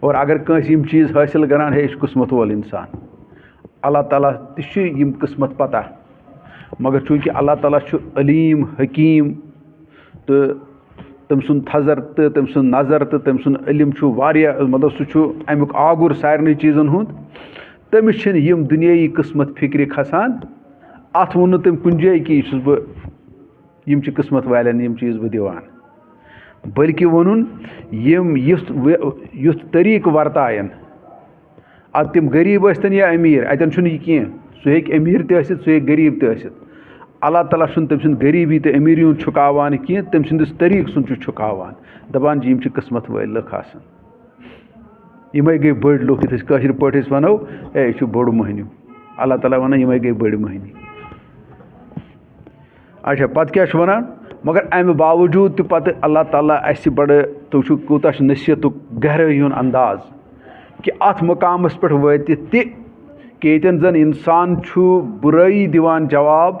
اور اگر کٲنٛسہِ یِم چیٖز حٲصِل کران ہے یہِ چھُ قٕسمت وول اِنسان اللہ تعالیٰ تہِ چھُ یِم قٕسمت پتہ مگر چوٗنٛکہِ اللہ تعالیٰ چھُ علیٖم حکیٖم تہٕ تٔمۍ سُنٛد تھزر تہٕ تٔمۍ سُنٛد نظر تہٕ تٔمۍ سُنٛد علم چھُ واریاہ مطلب سُہ چھُ امیُک آگُر سارنٕے چیٖزن ہُنٛد تٔمِس چھِنہٕ یِم دُنیٲیی قٕسمت فِکرِ کھسان اَتھ ووٚن نہٕ تٔمۍ کُنہِ جایہِ کہِ یہِ چھُس بہٕ یِم چھِ قٕسمت والٮ۪ن یِم چیٖز بہٕ دِوان بٔلکہِ ووٚنُن یِم یُتھ طریٖقہٕ ورتاین اَدٕ تِم غریٖب ٲسۍتن یا أمیٖر اَتٮ۪ن چھُنہٕ یہِ کینٛہہ سُہ ہیٚکہِ أمیٖر تہِ ٲسِتھ سُہ ہیٚکہِ غریٖب تہِ ٲسِتھ اللہ تعالیٰ چھُنہٕ تٔمۍ سٕنٛد غریٖبی تہٕ أمیٖری ہُنٛد چھُکاوان کینٛہہ تٔمۍ سٕنٛدِس طریٖقہٕ سُنٛد چھُ چھُکاوان دَپان چھِ یِم چھِ قٕسمت وٲلۍ لُکھ آسان یِمے گٔے بٔڑۍ لُکھ یِتھ أسۍ کٲشِر پٲٹھۍ أسۍ وَنو ہے یہِ چھُ بوٚڑ مٔہنیوٗ اللہ تعالیٰ وَنان یِمے گٔے بٔڑۍ مٔہنی اچھا پَتہٕ کیٛاہ چھُ وَنان مگر اَمہِ باوجوٗد تہِ پَتہٕ اللہ تعالیٰ اَسہِ بَڑٕ تُہۍ وٕچھِو کوٗتاہ چھُ نصیحتُک گہرٲیی ہُنٛد انداز کہِ اَتھ مُقامَس پٮ۪ٹھ وٲتِتھ تہِ کہِ ییٚتٮ۪ن زَن اِنسان چھُ بُرٲیی دِوان جواب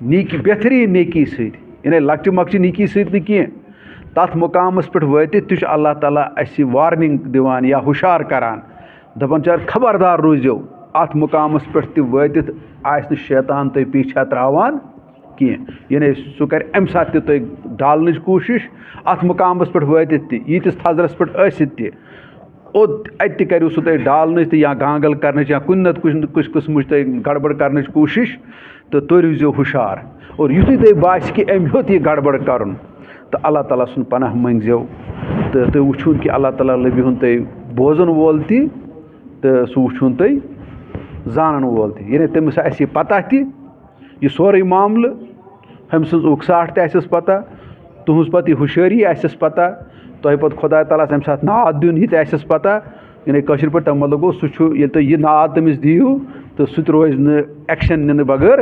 نیکی بہترین نیکی سۭتۍ یعنی لۄکچہِ مۄکچہِ نیکی سۭتۍ نہٕ کینٛہہ تَتھ مُقامَس پٮ۪ٹھ وٲتِتھ تہِ چھُ اللہ تعالیٰ اَسہِ وارنِنٛگ دِوان یا ہُشار کَران دَپان چھِ خبردار روٗزِو اَتھ مُقامَس پٮ۪ٹھ تہِ وٲتِتھ آسہِ نہٕ شیطان تۄہہِ پیٖچھا ترٛاوان کینٛہہ یعنی سُہ کَرِ اَمہِ ساتہٕ تہِ تۄہہِ ڈالنٕچ کوٗشِش اَتھ مُقامَس پٮ۪ٹھ وٲتِتھ تہِ ییٖتِس تھزرَس پٮ۪ٹھ ٲسِتھ تہِ اوٚت اَتہِ تہِ کَریو سُہ تۄہہِ ڈالنٕچ تہٕ یا گانٛگَل کَرنٕچ یا کُنہِ نَتہٕ کُنہِ قٕسمٕچ تۄہہِ گڑبڑ کَرنٕچ کوٗشِش تہٕ تُہۍ روٗزِو ہُشار اور یُتھُے تۄہہِ باسہِ کہِ أمۍ ہیوٚت یہِ گڑبڑ کَرُن تہٕ اللہ تعالیٰ سُنٛد پناہ منٛگزیو تہٕ تُہۍ وٕچھُن کہِ اللہ تعالیٰ لٔبِہُن تۄہہِ بوزَن وول تہِ تہٕ سُہ وٕچھُن تۄہہِ زانَن وول تہِ یعنی تٔمِس آسہِ یہِ پتہ تہِ یہِ سورُے معاملہٕ أمۍ سٕنٛز اُکساہٹ تہِ آسٮ۪س پتہ تُہٕنٛز پَتہٕ یہِ ہُشٲری آسٮ۪س پتہ تۄہہِ پَتہٕ خۄداے تعالیٰ ہَس اَمہِ ساتہٕ ناد دیُن یہِ تہِ آسٮ۪س پتہ یعنی کٲشِر پٲٹھۍ تَمہِ مطلب گوٚو سُہ چھُ ییٚلہِ تُہۍ یہِ ناد تٔمِس دِیِو تہٕ سُہ تہِ روزِ نہٕ ایٚکشَن نِنہٕ بغٲر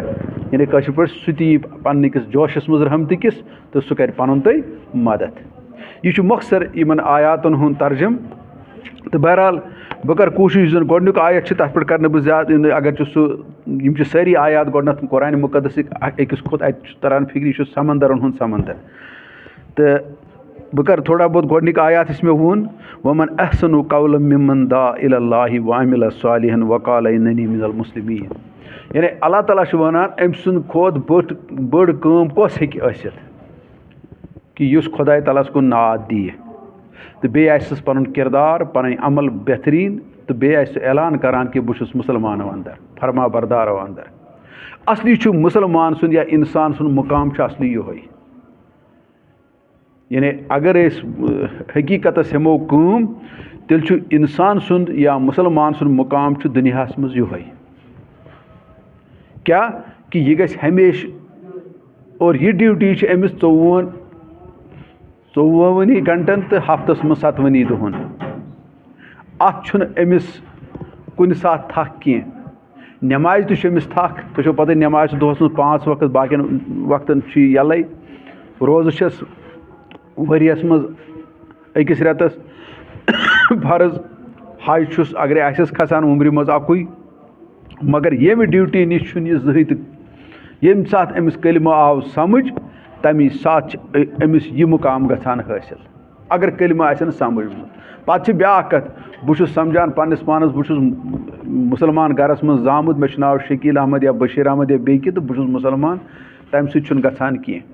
یعنی کٲشِر پٲٹھۍ سُہ تہِ یی پنٛنہِ أکِس جوشَس منٛز رحمتہٕ کِس تہٕ سُہ کَرِ پَنُن تۄہہِ مدد یہِ چھُ مۄخصر یِمَن آیاتَن ہُنٛد ترجُم تہٕ بہرحال بہٕ کَرٕ کوٗشِش یُس زَن گۄڈنیُک آیت چھِ تَتھ پٮ۪ٹھ کَرٕ نہٕ بہٕ زیادٕ اگر چھُ سُہ یِم چھِ سٲری آیات گۄڈنٮ۪تھ قرآنِ مُقدسٕکۍ أکِس کھۄتہٕ اَتہِ چھُ تَران فِکرِ یہِ چھُ سمندرَن ہُنٛد سمندر تہٕ بہٕ کَرٕ تھوڑا بہت گۄڈنِکۍ آیات یُس مےٚ ووٚن وَمَن احسنُ قَوْلًا مِمَّن دَعَا إِلَى اللہِ وَعَمِلَ صالِحًا وَقَالَ إِنَّنِي مِنَ الْمُسْلِمِیٖن یعنی اللہ تعالیٰ چھُ وَنان أمۍ سُنٛد کھۄتہٕ بٔڑ کٲم کۄس ہیٚکہِ ٲسِتھ کہِ یُس خۄداے تعالیٰ ہَس کُن ناد دِیہِ تہٕ بیٚیہِ آسٮ۪س پَنُن کِردار پَنٕنۍ عمل بہتریٖن تہٕ بیٚیہِ آسہِ سُہ اعلان کَران کہِ بہٕ چھُس مُسلمانو اَندَر فرما بردارو اَندَر اَصلی چھُ مُسلمان سُنٛد یا اِنسان سُنٛد مُقام چھُ اَصلی یِہوٚے یعنی اگر أسۍ حقیٖقتَس ہٮ۪مو کٲم تیٚلہِ چھُ اِنسان سُنٛد یا مُسلمان سُنٛد مُقام چھُ دُنیاہَس منٛز یِہوٚے کیٛاہ کہِ یہِ گژھِ ہمیشہِ اور یہِ ڈیوٗٹی چھِ أمِس 24 گنٹَن تہٕ ہفتَس منٛز 7 دۄہَن اَتھ چھُنہٕ أمِس کُنہِ ساتہٕ تھکھ کینٛہہ نٮ۪مازِ تہِ چھُ أمِس تھکھ تۄہہِ چھو پَتہٕ نٮ۪ماز چھِ دۄہَس منٛز 5 وقت باقیَن وقتَن چھُ یہِ یَلَے روزٕ چھَس ؤرِیَس منٛز أکِس رٮ۪تَس فرض حج چھُس اگرے آسٮ۪س کھسان عُمرِ منٛز اَکُے مگر ییٚمہِ ڈیوٗٹی نِش چھُنہٕ یہِ زٕہٕنۍ تہِ ییٚمہِ ساتہٕ أمِس کلمہٕ آو سَمٕجھ تَمی ساتہٕ چھِ أمِس یہِ مُقام گژھان حٲصِل اگر کلمہٕ آسن سَمٕجھ پَتہٕ چھِ بیٛاکھ کَتھ بہٕ چھُس سَمجھان پنٛنِس پانَس بہٕ چھُس مُسلمان گَرَس منٛز زامُت مےٚ چھُ ناو شکیٖل احمد یا بشیٖر احمد یا بیٚیہِ کینٛہہ تہٕ بہٕ چھُس مُسلمان تَمہِ سۭتۍ چھُنہٕ گژھان کینٛہہ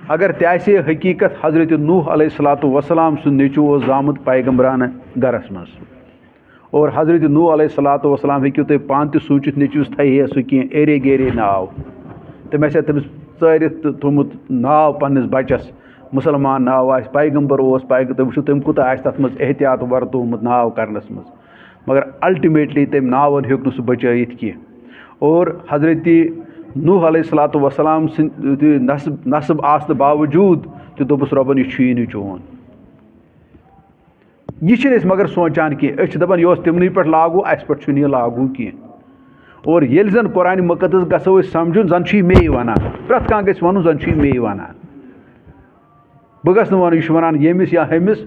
اگر تہِ آسہِ حقیٖقت حضرت نوح علیہ الصلاتُ وسلام سُنٛد نیٚچوٗ اوس زامُت پیغمبرانہ گَرَس منٛز اور حضرت نوح علیہ الصلاتُ وسلام ہیٚکِو تُہۍ پانہٕ تہِ سوٗنٛچِتھ نیٚچوِس تھایہِ ہے سُہ کینٛہہ ایرے گیرے ناو تٔمۍ آسہِ ہا تٔمِس ژٲرِتھ تہٕ تھوٚمُت ناو پنٛنِس بَچَس مُسلمان ناو آسہِ پیغمبر اوس تُہۍ وٕچھِو تٔمۍ کوٗتاہ آسہِ تَتھ منٛز احتیاط وَرتومُت ناو کَرنَس منٛز مگر الٹِمیٹلی تٔمۍ ناوَن ہیوٚک نہٕ سُہ بچٲیِتھ کینٛہہ اور حضرت نوح علیہ الصلاتُ وسلام سٕنٛدِ نصب آسنہٕ باوجوٗد تہِ دوٚپُس رۄبَن یہِ چھُیی نہٕ چون یہِ چھِنہٕ أسۍ مگر سونٛچان کینٛہہ أسۍ چھِ دَپان یہِ اوس تِمنٕے پٮ۪ٹھ لاگوٗ اَسہِ پٮ۪ٹھ چھُنہٕ یہِ لاگوٗ کینٛہہ اور ییٚلہِ زَن قرآنِ مُقدس گژھو أسۍ سَمجھُن زَن چھُ یہِ میٚیہِ وَنان پرٛٮ۪تھ کانٛہہ گژھِ وَنُن زَن چھُ یہِ میٚیہِ وَنان بہٕ گژھٕ نہٕ وَنُن یہِ چھُ وَنان ییٚمِس یا ہُمِس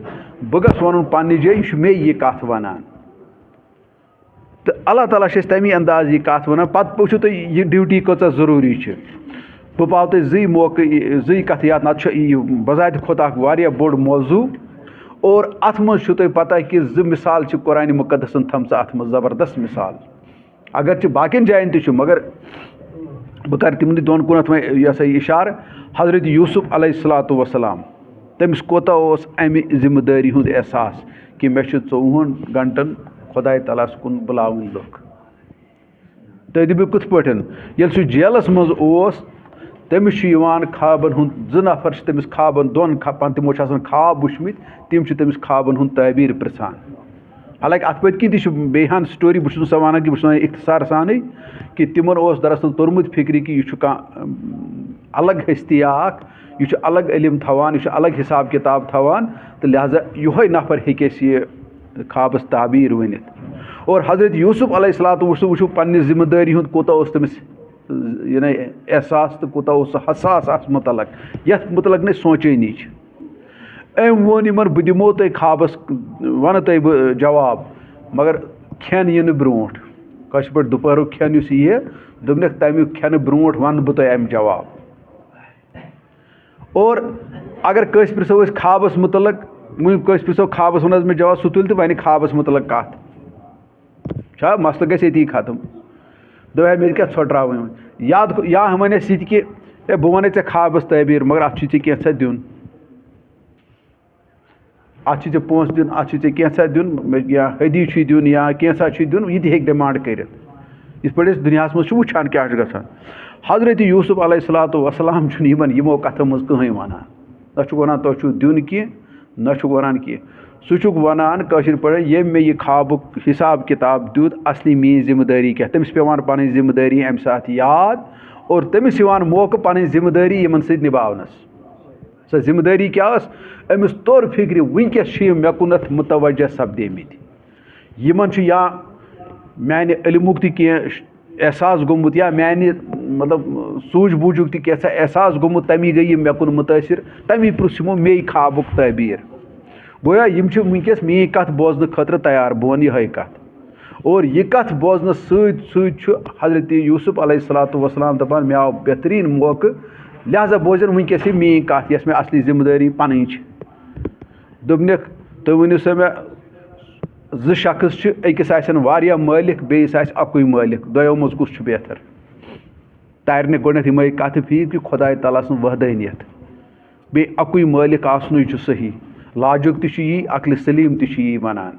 بہٕ گژھٕ وَنُن پنٛنہِ جایہِ یہِ چھُ میٚیہِ یہِ کَتھ وَنان تہٕ اللہ تعالیٰ چھِ أسۍ تَمی انداز یہِ کَتھ وَنان پَتہٕ وٕچھِو تُہۍ یہِ ڈیوٗٹی کۭژاہ ضروٗری چھِ بہٕ پاو تۄہہِ زٕے موقعہٕ زٕے کَتھٕ یاد نَتہٕ چھُ یہِ بذاتہِ کھۄتہٕ اکھ واریاہ بوٚڑ موضوٗع اور اَتھ منٛز چھُو تۄہہِ پَتہ کہِ زٕ مِثال چھِ قرآنِ مُقدسَن تھٲمژٕ اَتھ منٛز زبردست مِثال اگرچہِ باقیَن جایَن تہِ چھُ مگر بہٕ کَرٕ تِمنٕے دۄن کُنَتھ وۄنۍ یہِ ہسا یہِ اِشارٕ حضرت یوٗسُف علیہ الصلاتُ وسلام تٔمِس کوتاہ اوس اَمہِ ذِمہٕ دٲری ہُنٛد احساس کہِ مےٚ چھِ 24 گنٹَن خۄداے تعالیٰ ہَس کُن بُلاوٕنۍ لُکھ تُہۍ دٔپِو کِتھ پٲٹھۍ ییٚلہِ سُہ جیلَس منٛز اوس تٔمِس چھُ یِوان خابَن ہُنٛد 2 نفر چھِ تٔمِس خابَن 2 تِمو چھِ آسان خاب وٕچھمٕتۍ تِم چھِ تٔمِس خابَن ہُنٛد تعبیٖر پِرٛژھان حالانکہِ اَتھ پٔتۍ کِنۍ تہِ چھُ بیٚیہِ ہَن سٹوری بہٕ چھُس نہٕ سۄ وَنان کہِ بہٕ چھُس وَنان اختصار سانٕے کہِ تِمن اوس دراصل توٚرمُت فِکرِ کہِ یہِ چھُ کانٛہہ الگ ہستیا اکھ یہِ چھُ الگ علم تھاوان یہِ چھُ الگ حساب کِتاب تھاوان تہٕ لہٰذا یِہوے نفر ہیٚکہِ اَسہِ یہِ خابَس تعبیٖر ؤنِتھ اور حضرت یوٗسُف علیہ الصلاتُ وٕچھو پنٛنہِ ذِمہٕ دٲری ہُنٛد کوٗتاہ اوس تٔمِس یعنی احساس تہٕ کوٗتاہ اوس سُہ حساس اَتھ مُتعلق یَتھ مُتعلق نہٕ أسۍ سونٛچٲنی چھِ أمۍ ووٚن یِمن بہٕ دِمو تۄہہِ خابَس وَنہٕ تۄہہِ بہٕ جواب مگر کھٮ۪ن یِنہٕ برونٛٹھ کٲشِر پٲٹھۍ دُپہرُک کھٮ۪ن یُس یِیہِ دوٚپنَکھ تَمیُک کھٮ۪نہٕ برونٛٹھ وَنہٕ بہٕ تۄہہِ اَمہِ جواب اور اگر کٲنٛسہِ پِرٛژھو أسۍ خابَس مُتعلق وٕنۍ کٲنٛسہِ پِرٛژھو خابَس وَن حظ مےٚ جواب سُہ تُلہِ تہٕ وَنہِ خابَس مُتعلق کَتھ چھا مسلہٕ گژھِ ییٚتی ختم دوٚپے مےٚ کیٛاہ ژھۄٹراوٕنۍ وۄنۍ یا وَنٮ۪س یہِ تہِ کہِ ہے بہٕ وَنَے ژےٚ خابَس تعبیٖر مگر اَتھ چھُے ژےٚ کینٛژھا دیُن اَتھ چھُے ژےٚ پونٛسہٕ دیُن اَتھ چھُے ژےٚ کینٛژھا دیُن یا ہدی چھُے دیُن یا کینٛژھا چھُے دیُن یہِ تہِ ہیٚکہِ ڈِمانٛڈ کٔرِتھ یِتھ پٲٹھۍ أسۍ دُنیاہَس منٛز چھِ وٕچھان کیٛاہ چھُ گژھان حضرت یوٗسُف علیہ الصلاتُ وسلام چھُنہٕ یِمو کَتھو منٛز کٕہٕنۍ وَنان نہ چھُکھ وَنان تۄہہِ چھُو دیُن کینٛہہ نہ چھُکھ وَنان کینٛہہ سُہ چھُکھ وَنان کٲشِر پٲٹھۍ ییٚمۍ مےٚ یہِ خابُک حِساب کِتاب دیُت اَصلی میٛٲنۍ ذِمہٕ دٲری کیٛاہ تٔمِس پٮ۪وان پَنٕنۍ ذِمہٕ دٲری اَمہِ ساتہٕ یاد اور تٔمِس یِوان موقعہٕ پَنٕنۍ ذِمہٕ دٲری یِمَن سۭتۍ نِباونَس سۄ ذِمہٕ دٲری کیٛاہ ٲس أمِس توٚر فِکرِ وٕنکٮ۪س چھِ یِم مےٚ کُنَتھ مُتوجہ سپدیمٕتۍ یِمَن چھُ یا میٛانہِ علمُک تہِ کینٛہہ احساس گوٚمُت یا میٛانہِ مطلب سوٗجھ بوٗجھُک تہِ کینٛژھا احساس گوٚمُت تَمی گٔے یِم مےٚ کُن مُتٲثر تَمی پِرٛژھ یِمو مے خابُک تعبیٖر گویا یِم چھِ وٕنکٮ۪س میٛٲنۍ کَتھ بوزنہٕ خٲطرٕ تیار بہٕ وَنہٕ یِہوٚے کَتھ اور یہِ کَتھ بوزنَس سۭتۍ سۭتۍ چھُ حضرت یوٗسُف علیہ الصلاتُ وسلام دَپان مےٚ آو بہتریٖن موقعہٕ لہٰذا بوزن وٕنکٮ۪س یہِ میٛٲنۍ کَتھ یۄس مےٚ اَصلی ذِمہٕ دٲری پَنٕنۍ چھِ دوٚپنَکھ تُہۍ ؤنِو سا مےٚ 2 شخص چھِ أکِس آسن واریاہ مٲلِک بیٚیِس آسہِ اَکُے مٲلِک دۄیو منٛز کُس چھُ بہتر تارِ نہٕ گۄڈنٮ۪تھ یِمَے کَتھٕ فیٖک کہِ خۄداے تعالیٰ سٕنٛز وحدٲنیت بیٚیہِ اَکُے مٲلِک آسنُے چھُ صحیح لاجُک تہِ چھُ یی عقلہِ سلیٖم تہِ چھُ یی وَنان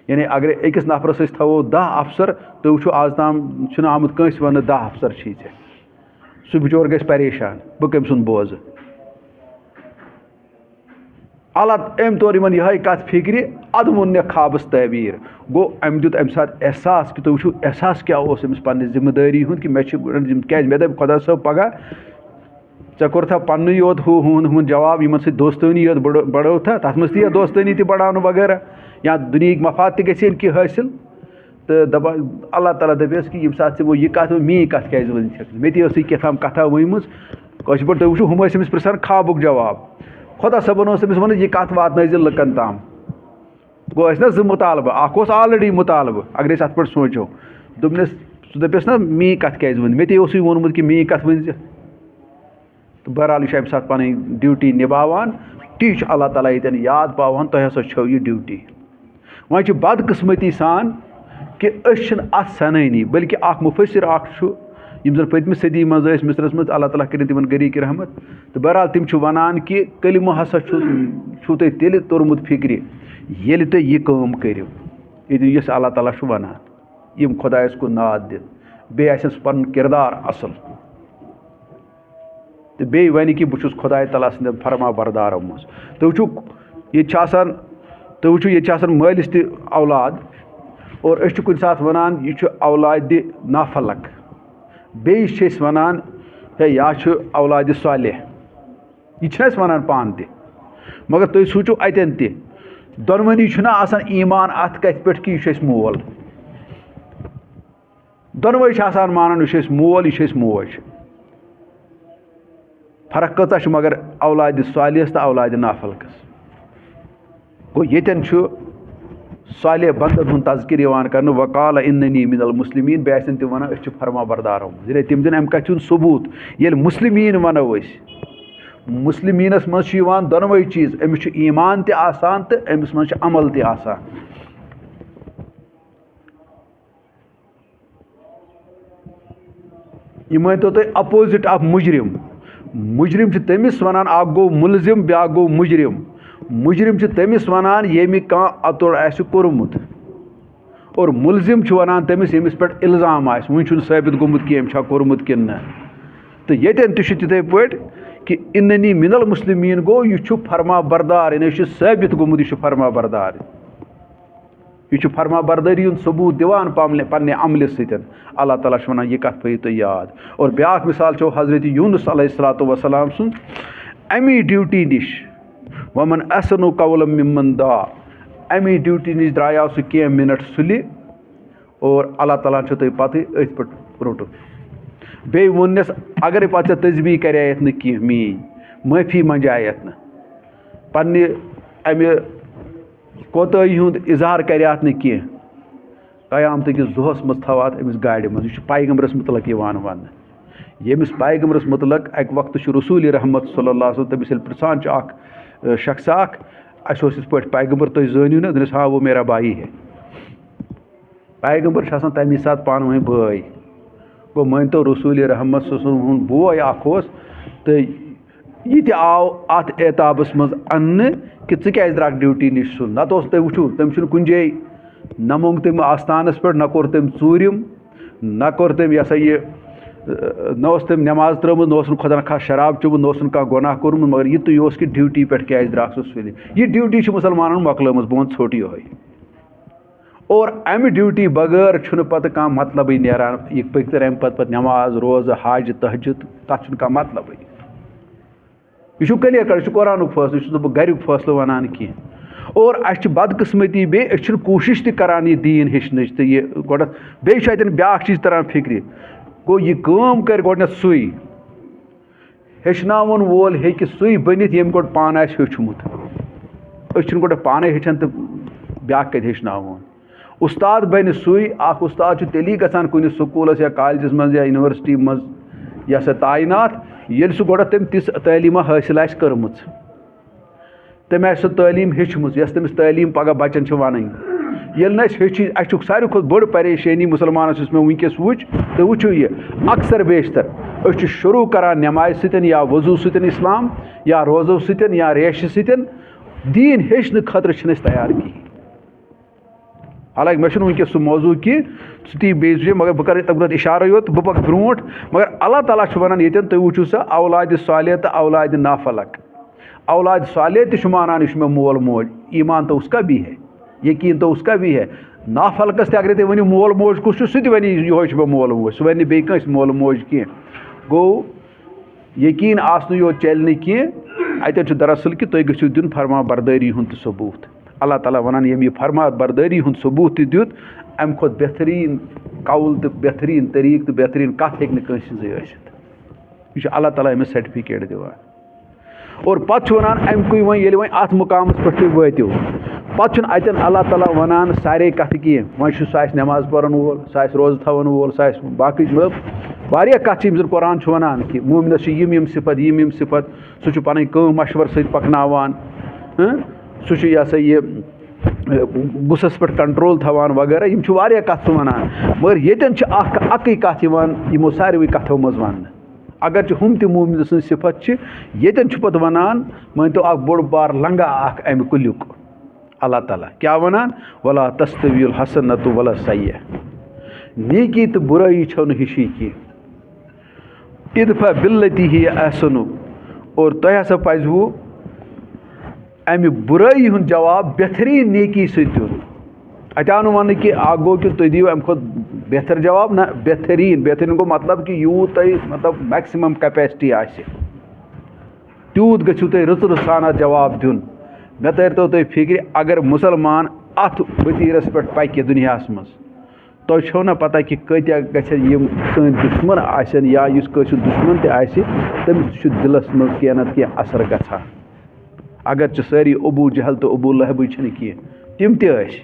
یعنی اگرے أکِس نفرَس أسۍ تھاوو 10 اَفسر تُہۍ وٕچھِو آز تام چھُنہٕ آمُت کٲنٛسہِ وَننہٕ 10 اَفسر چھِی ژےٚ سُہ بِچور گژھِ پریشان بہٕ کٔمۍ سُنٛد بوزٕ اللہ أمۍ توٚر یِمن یِہوٚے کَتھ فِکرِ اَدٕ ووٚننَکھ خابَس تعبیٖر گوٚو أمۍ دیُت اَمہِ ساتہٕ احساس کہِ تُہۍ وٕچھِو احساس کیٛاہ اوس أمِس پنٛنہِ ذِمہٕ دٲری ہُنٛد کہِ مےٚ چھِ کیٛازِ مےٚ دَپہِ خۄدا صٲب پگاہ ژےٚ کوٚرتھا پنٛنُے یوت ہُہُنٛد جواب یِمن سۭتۍ دوستٲنی یوت بڑٲوتھا تَتھ منٛز تہِ یِیہِ دوستٲنی تہِ بڑاونہٕ وغیرہ یا دُنہِکۍ مفاد تہِ گژھِ ہن کینٛہہ حٲصِل تہٕ دَپان اللہ تعالیٰ دَپٮ۪س کہِ ییٚمہِ ساتہٕ ژےٚ وۄنۍ یہِ کَتھ میٛٲنۍ کَتھ کیٛازِ ؤنِتھ مےٚ تہِ ٲسٕے کیٛاہ تام کَتھا ؤنۍمٕژ کٲشِر پٲٹھۍ تُہۍ وٕچھِو ہُم ٲسۍ أمِس پِرٛژھان خابُک جواب خۄدا صٲبَن اوس أمِس وَنان یہِ کَتھ واتنٲیزِ لُکَن تام گوٚو ٲسۍ نہ 2 مُطالبہٕ اَکھ اوس آلرٔڈی مُطالبہٕ اگر أسۍ اَتھ پٮ۪ٹھ سونٛچو دوٚپنَس سُہ دَپٮ۪س نہ میٛٲنۍ کَتھ کیٛازِ ؤنۍ مےٚ تہِ اوسُے ووٚنمُت کہِ میٛٲنۍ کَتھ ؤنۍزِ تہٕ بہرحال یہِ چھُ اَمہِ ساتہٕ پَنٕنۍ ڈیوٗٹی نِباوان تی چھُ اللہ تعالیٰ ییٚتٮ۪ن یاد پاوان تۄہہِ ہسا چھو یہِ ڈیوٗٹی وۄنۍ چھِ بدقٕسمٔتی سان کہِ أسۍ چھِنہٕ اَتھ سَنٲنی بٔلکہِ اَکھ مُفسِر اَکھ چھُ یِم زَن پٔتمہِ صٔدی منٛز ٲسۍ مِصرَس منٛز اللہ تعالیٰ کٔرِنۍ تِمن غریٖق رحمت تہٕ بہرحال تِم چھِ وَنان کہِ کلمہٕ ہسا چھُو تۄہہِ تیٚلہِ توٚرمُت فِکرِ ییٚلہِ تُہۍ یہِ کٲم کٔرِو یُس اللہ تعالیٰ چھُ وَنان یِم خۄدایَس کُن ناد دِتھ بیٚیہِ آسٮ۪س پَنُن کِردار اَصٕل تہٕ بیٚیہِ وَنہِ کہِ بہٕ چھُس خۄداے تعالیٰ سٕنٛدٮ۪ن فرما بردارو منٛز تُہۍ وٕچھِو ییٚتہِ چھِ آسان مٲلِس تہِ اولاد اور أسۍ چھِ کُنہِ ساتہٕ وَنان یہِ چھُ اولادِ نافلق بیٚیِس چھِ أسۍ وَنان ہے یا چھُ اولادِ صالح یہِ چھِنہ أسۍ وَنان پانہٕ تہِ مگر تُہۍ سوٗنٛچِو اَتٮ۪ن تہِ دۄنوٕنی چھُنہ آسان ایٖمان اَتھ کَتھِ پٮ۪ٹھ کہِ یہِ چھُ اَسہِ مول دۄنوَے چھِ آسان مانان یہِ چھُ اَسہِ مول یہِ چھُ اَسہِ موج فرق کۭژاہ چھِ مگر اولادِ صالحس تہٕ اولادِ نافلقس گوٚو ییٚتٮ۪ن چھُ صالح بندن ہُنٛد تذکر یِوان کرنہٕ وقال اننی من المسلمین بیٚیہِ آسن تِم وَنان أسۍ چھِ فرما بردار آمٕتۍ یعنی تِم دِن اَمہِ کَتھِ ہُنٛد ثبوٗت ییٚلہِ مسلمیٖن وَنو أسۍ مسلمیٖنس منٛز چھِ یِوان دۄنوَے چیٖز أمِس چھُ ایٖمان تہِ آسان تہٕ أمِس منٛز چھُ عمل تہِ آسان یہِ مٲنۍتو تُہۍ اپوزِٹ آف مُجرِم مُجرِم چھِ تٔمِس وَنان اکھ گوٚو مُلزِم بیٛاکھ گوٚو مُجرِم مُجرِم چھِ تٔمِس وَنان ییٚمہِ کانٛہہ اَتُر آسہِ کوٚرمُت اور مُلزِم چھُ وَنان تٔمِس ییٚمِس پٮ۪ٹھ اِلزام آسہِ وٕنہِ چھُنہٕ ثٲبِت گوٚمُت کینٛہہ أمۍ چھا کوٚرمُت کِنہٕ نہ تہٕ ییٚتٮ۪ن تہِ چھُ تِتھَے پٲٹھۍ کہِ اِننی من المسلمیٖن گوٚو یہِ چھُ فرما بردار یعنی یہِ چھُ ثٲبِت گوٚمُت یہِ چھُ فرما بردار یہِ چھُ فرما بردٲری ہُنٛد ثبوٗت دِوان پنٛنہِ عملہِ سۭتۍ اللہ تعالیٰ چھُ وَنان یہِ کَتھ تھٲیِو تُہۍ یاد اور بیٛاکھ مِثال چھو حضرت یوٗنُس علیہ الصلاتُ وسلام سُنٛد اَمی ڈیوٗٹی نِش وَمن احسن قولا ممن دعا اَمی ڈیوٗٹی نِش درٛایاو سُہ کینٛہہ مِنٹ سُلہِ اور اللہ تعالیٰ چھُ تۄہہِ پَتہٕ أتھۍ پٮ۪ٹھ روٚٹُن بیٚیہِ ووٚننَس اگرے پَتہٕ ژےٚ تسبیٖح کَرییَتھ نہٕ کینٛہہ میٛٲنۍ معٲفی منٛجایَتھ نہٕ پنٛنہِ اَمہِ کوتٲہی ہُنٛد اِظہار کَریاتھ نہٕ کینٛہہ قیامتٕکِس دۄہَس منٛز تھاواتھ أمِس گاڑِ منٛز یہِ چھُ پیغمبرس مُتعلق یِوان وَننہٕ ییٚمِس پیغمبرس مُتعلق اَکہِ وقتہٕ چھُ رسوٗلِ رحمت صلی اللہ علیہ وسلم تٔمِس ییٚلہِ پِرٛژھان چھُ اکھ شخص اکھ اَسہِ اوس یِتھ پٲٹھۍ پیغمبر تُہۍ زٲنِو نا دٔپنَس ہاں وہ میرا بھائی ہے پیغمبر چھِ آسان تَمی ساتہٕ پانہٕ ؤنۍ بٲے گوٚو مٲنۍتو رسوٗلِ رحمت صلی اللہ علیہ وسلم ہُنٛد بوے اکھ اوس تہٕ یہِ تہِ آو اَتھ اعتابَس منٛز اَننہٕ کہِ ژٕ کیٛازِ درٛاکھ ڈیوٗٹی نِش سُل نَتہٕ اوس تُہۍ وٕچھِو تٔمۍ چھُنہٕ کُنہِ جایہِ نہ موٚنگ تٔمۍ آستانَس پٮ۪ٹھ نہ کوٚر تٔمۍ ژوٗرِم نہ کوٚر تٔمۍ یہِ ہسا یہِ نہ اوس تٔمۍ نٮ۪ماز ترٛٲومٕژ نہ اوسُن خۄدا نخواستہٕ شراب چوٚمُت نہ اوسُن کانٛہہ گۄناہ کوٚرمُت مگر یِتُے اوس کہِ ڈیوٗٹی پٮ۪ٹھ کیٛازِ درٛاکھ سُہ سُلہِ یہِ ڈیوٗٹی چھِ مُسلمانَن مۄکلٲمٕژ بہٕ وَنہٕ ژھوٚٹ یِہوٚے اور اَمہِ ڈیوٗٹی بغٲر چھُنہٕ پَتہٕ کانٛہہ مطلبٕے نیران یہِ پٔکۍتَر اَمہِ پَتہٕ نٮ۪ماز روزٕ حج تہجُد تَتھ چھُنہٕ کانٛہہ مطلبٕے یہِ چھُ کٔلیر کَٹ یہِ چھُ قرآنُک فٲصلہٕ یہِ چھُس نہٕ بہٕ گَریُک فٲصلہٕ وَنان کینٛہہ اور اَسہِ چھِ بدقٕسمٔتی بیٚیہِ أسۍ چھِنہٕ کوٗشِش تہِ کَران یہِ دیٖن ہیٚچھنٕچ تہٕ یہِ گۄڈنٮ۪تھ بیٚیہِ چھُ اَتٮ۪ن بیٛاکھ چیٖز تَران فِکرِ گوٚو یہِ کٲم کَرِ گۄڈنٮ۪تھ سُے ہیٚچھناوُن وول ہیٚکہِ سُے بٔنِتھ ییٚمۍ گۄڈٕ پانہٕ آسہِ ہیوٚچھمُت أسۍ چھِنہٕ گۄڈٕ پانَے ہیٚچھان تہٕ بیٛاکھ کَتہِ ہیٚچھناوون اُستاد بَنہِ سُے اَکھ اُستاد چھُ تیٚلی گژھان کُنہِ سکوٗلَس یا کالجَس منٛز یا یونیورسٹی منٛز یا سا تعیِنات ییٚلہِ سُہ گۄڈٕ تٔمۍ تِژھ تعلیٖما حٲصِل آسہِ کٔرمٕژ تٔمۍ آسہِ سۄ تعلیٖم ہیٚچھمٕژ یۄس تٔمِس تعلیٖم پگاہ بَچَن چھِ وَنٕنۍ ییٚلہِ نہٕ أسۍ ہیٚچھی اَسہِ چھُ ساروی کھۄتہٕ بٔڑ پریشٲنی مُسلمانَس یُس مےٚ وٕنکٮ۪س وٕچھ تُہۍ وٕچھِو یہِ اَکثر بیشتر أسۍ چھِ شروٗع کَران نٮ۪مازِ سۭتۍ یا وضوٗ سۭتۍ اِسلام یا روزو سۭتۍ یا ریشہِ سۭتۍ دیٖن ہیٚچھنہٕ خٲطرٕ چھِنہٕ أسۍ تیار کِہیٖنۍ حالانکہِ مےٚ چھُنہٕ وٕنکٮ۪س سُہ موضوٗع کینٛہہ سُہ تہِ بیٚیہِ جایہِ مگر بہٕ کَرٕ تَمہِ پَتہٕ اِشارَے یوت بہٕ پَکہٕ برونٛٹھ مگر اللہ تعالیٰ چھُ وَنان ییٚتٮ۪ن تُہۍ وٕچھِو سا اولادِ صالح تہٕ اولادِ نافلق اولادِ صالح تہِ چھُ مانان یہِ چھُ مےٚ مول موج ایٖمان تو اُس کا بھی ہے یقیٖن تو اُس کا بھی ہے نافلقَس تہِ اگرے تُہۍ ؤنِو مول موج کُس چھُ سُہ تہِ وَنہِ یِہوٚے چھُ مےٚ مول موج سُہ وَنہِ نہٕ بیٚیہِ کٲنٛسہِ مول موج کینٛہہ گوٚو یقیٖن آسنہٕ یوت چَلہِ نہٕ کینٛہہ اَتٮ۪ن چھُ دراصل کہِ تُہۍ گٔژھِو دیُن فرما بردٲری ہُنٛد تہِ ثبوٗت اللہ تعالیٰ وَنان ییٚمۍ یہِ فرما بردٲری ہُنٛد ثبوٗت تہِ دیُت اَمہِ کھۄتہٕ بہتریٖن قول تہٕ بہتریٖن طریٖقہٕ تہٕ بہتریٖن کَتھ ہیٚکہِ نہٕ کٲنٛسہِ ہِنٛزٕے ٲسِتھ یہِ چھُ اللہ تعالیٰ أمِس سرٹِفِکیٹ دِوان اور پَتہٕ چھُ وَنان اَمہِ کُے وۄنۍ ییٚلہِ وۄنۍ اَتھ مُقامَس پٮ۪ٹھ تُہۍ وٲتِو پَتہٕ چھُنہٕ اَتٮ۪ن اللہ تعالیٰ وَنان سارے کَتھٕ کینٛہہ وۄنۍ چھُ سُہ آسہِ نٮ۪ماز پَرن وول سُہ آسہِ روزٕ تھاوَن وول سُہ آسہِ باقٕے مطلب واریاہ کَتھٕ چھِ یِم زَن قرآن چھُ وَنان کہِ مومنَس چھِ یِم صِفت یِم صِفت سُہ چھُ پَنٕنۍ کٲم مَشوَر سۭتۍ پَکناوان سُہ چھُ یہِ ہسا یہِ غُصَس پٮ۪ٹھ کَنٹرول تھاوان وغیرہ یِم چھِ واریاہ کَتھٕ سُہ وَنان مگر ییٚتٮ۪ن چھِ اَکٕے کَتھ یِوان یِمو ساروٕے کَتھو منٛز وَننہٕ اگرچہِ ہُم تہِ مومنہِ سٕنٛز صِفت چھِ ییٚتٮ۪ن چھُ پَتہٕ وَنان مٲنۍتو اَکھ بوٚڑ بار لنٛگا اَکھ اَمہِ کُلیُک اللہ تعالیٰ کیٛاہ وَنان وَلا تستوی الحسنۃ ولا سیّح نیکی تہٕ بُرٲیی چھو نہٕ ہِشی کینٛہہ اِدفع باللتی ہی احسن اور تۄہہِ ہسا پَزِوٕ اَمہِ بُرٲیی ہُنٛد جواب بہتریٖن نیکی سۭتۍ دیُن اَتہِ آو نہٕ وَننہٕ کہِ اکھ گوٚو کہِ تُہۍ دِیِو اَمہِ کھۄتہٕ بہتر جواب نہ بہتریٖن گوٚو مطلب کہِ یوٗت تۄہہِ مطلب میکسِمم کیپیسٹی آسہِ تیوٗت گٔژھِو تُہۍ رٕژٕ سان اَتھ جواب دیُن مےٚ تٔرۍتو تُہۍ فِکرِ اگر مُسلمان اَتھ ؤتیٖرَس پٮ۪ٹھ پَکہِ دُنیاہَس منٛز تۄہہِ چھو نہ پَتہ کہِ کۭتیاہ گژھن یِم سٲنۍ دُشمَن آسن یا یُس کٲنٛسہِ دُشمَن تہِ آسہِ تٔمِس چھُ دِلَس منٛز کینٛہہ نَتہٕ کینٛہہ اَثر گژھان اگرچہِ سٲری ابوٗ جہل تہٕ ابوٗ لہبٕے چھِنہٕ کینٛہہ تِم تہِ ٲسۍ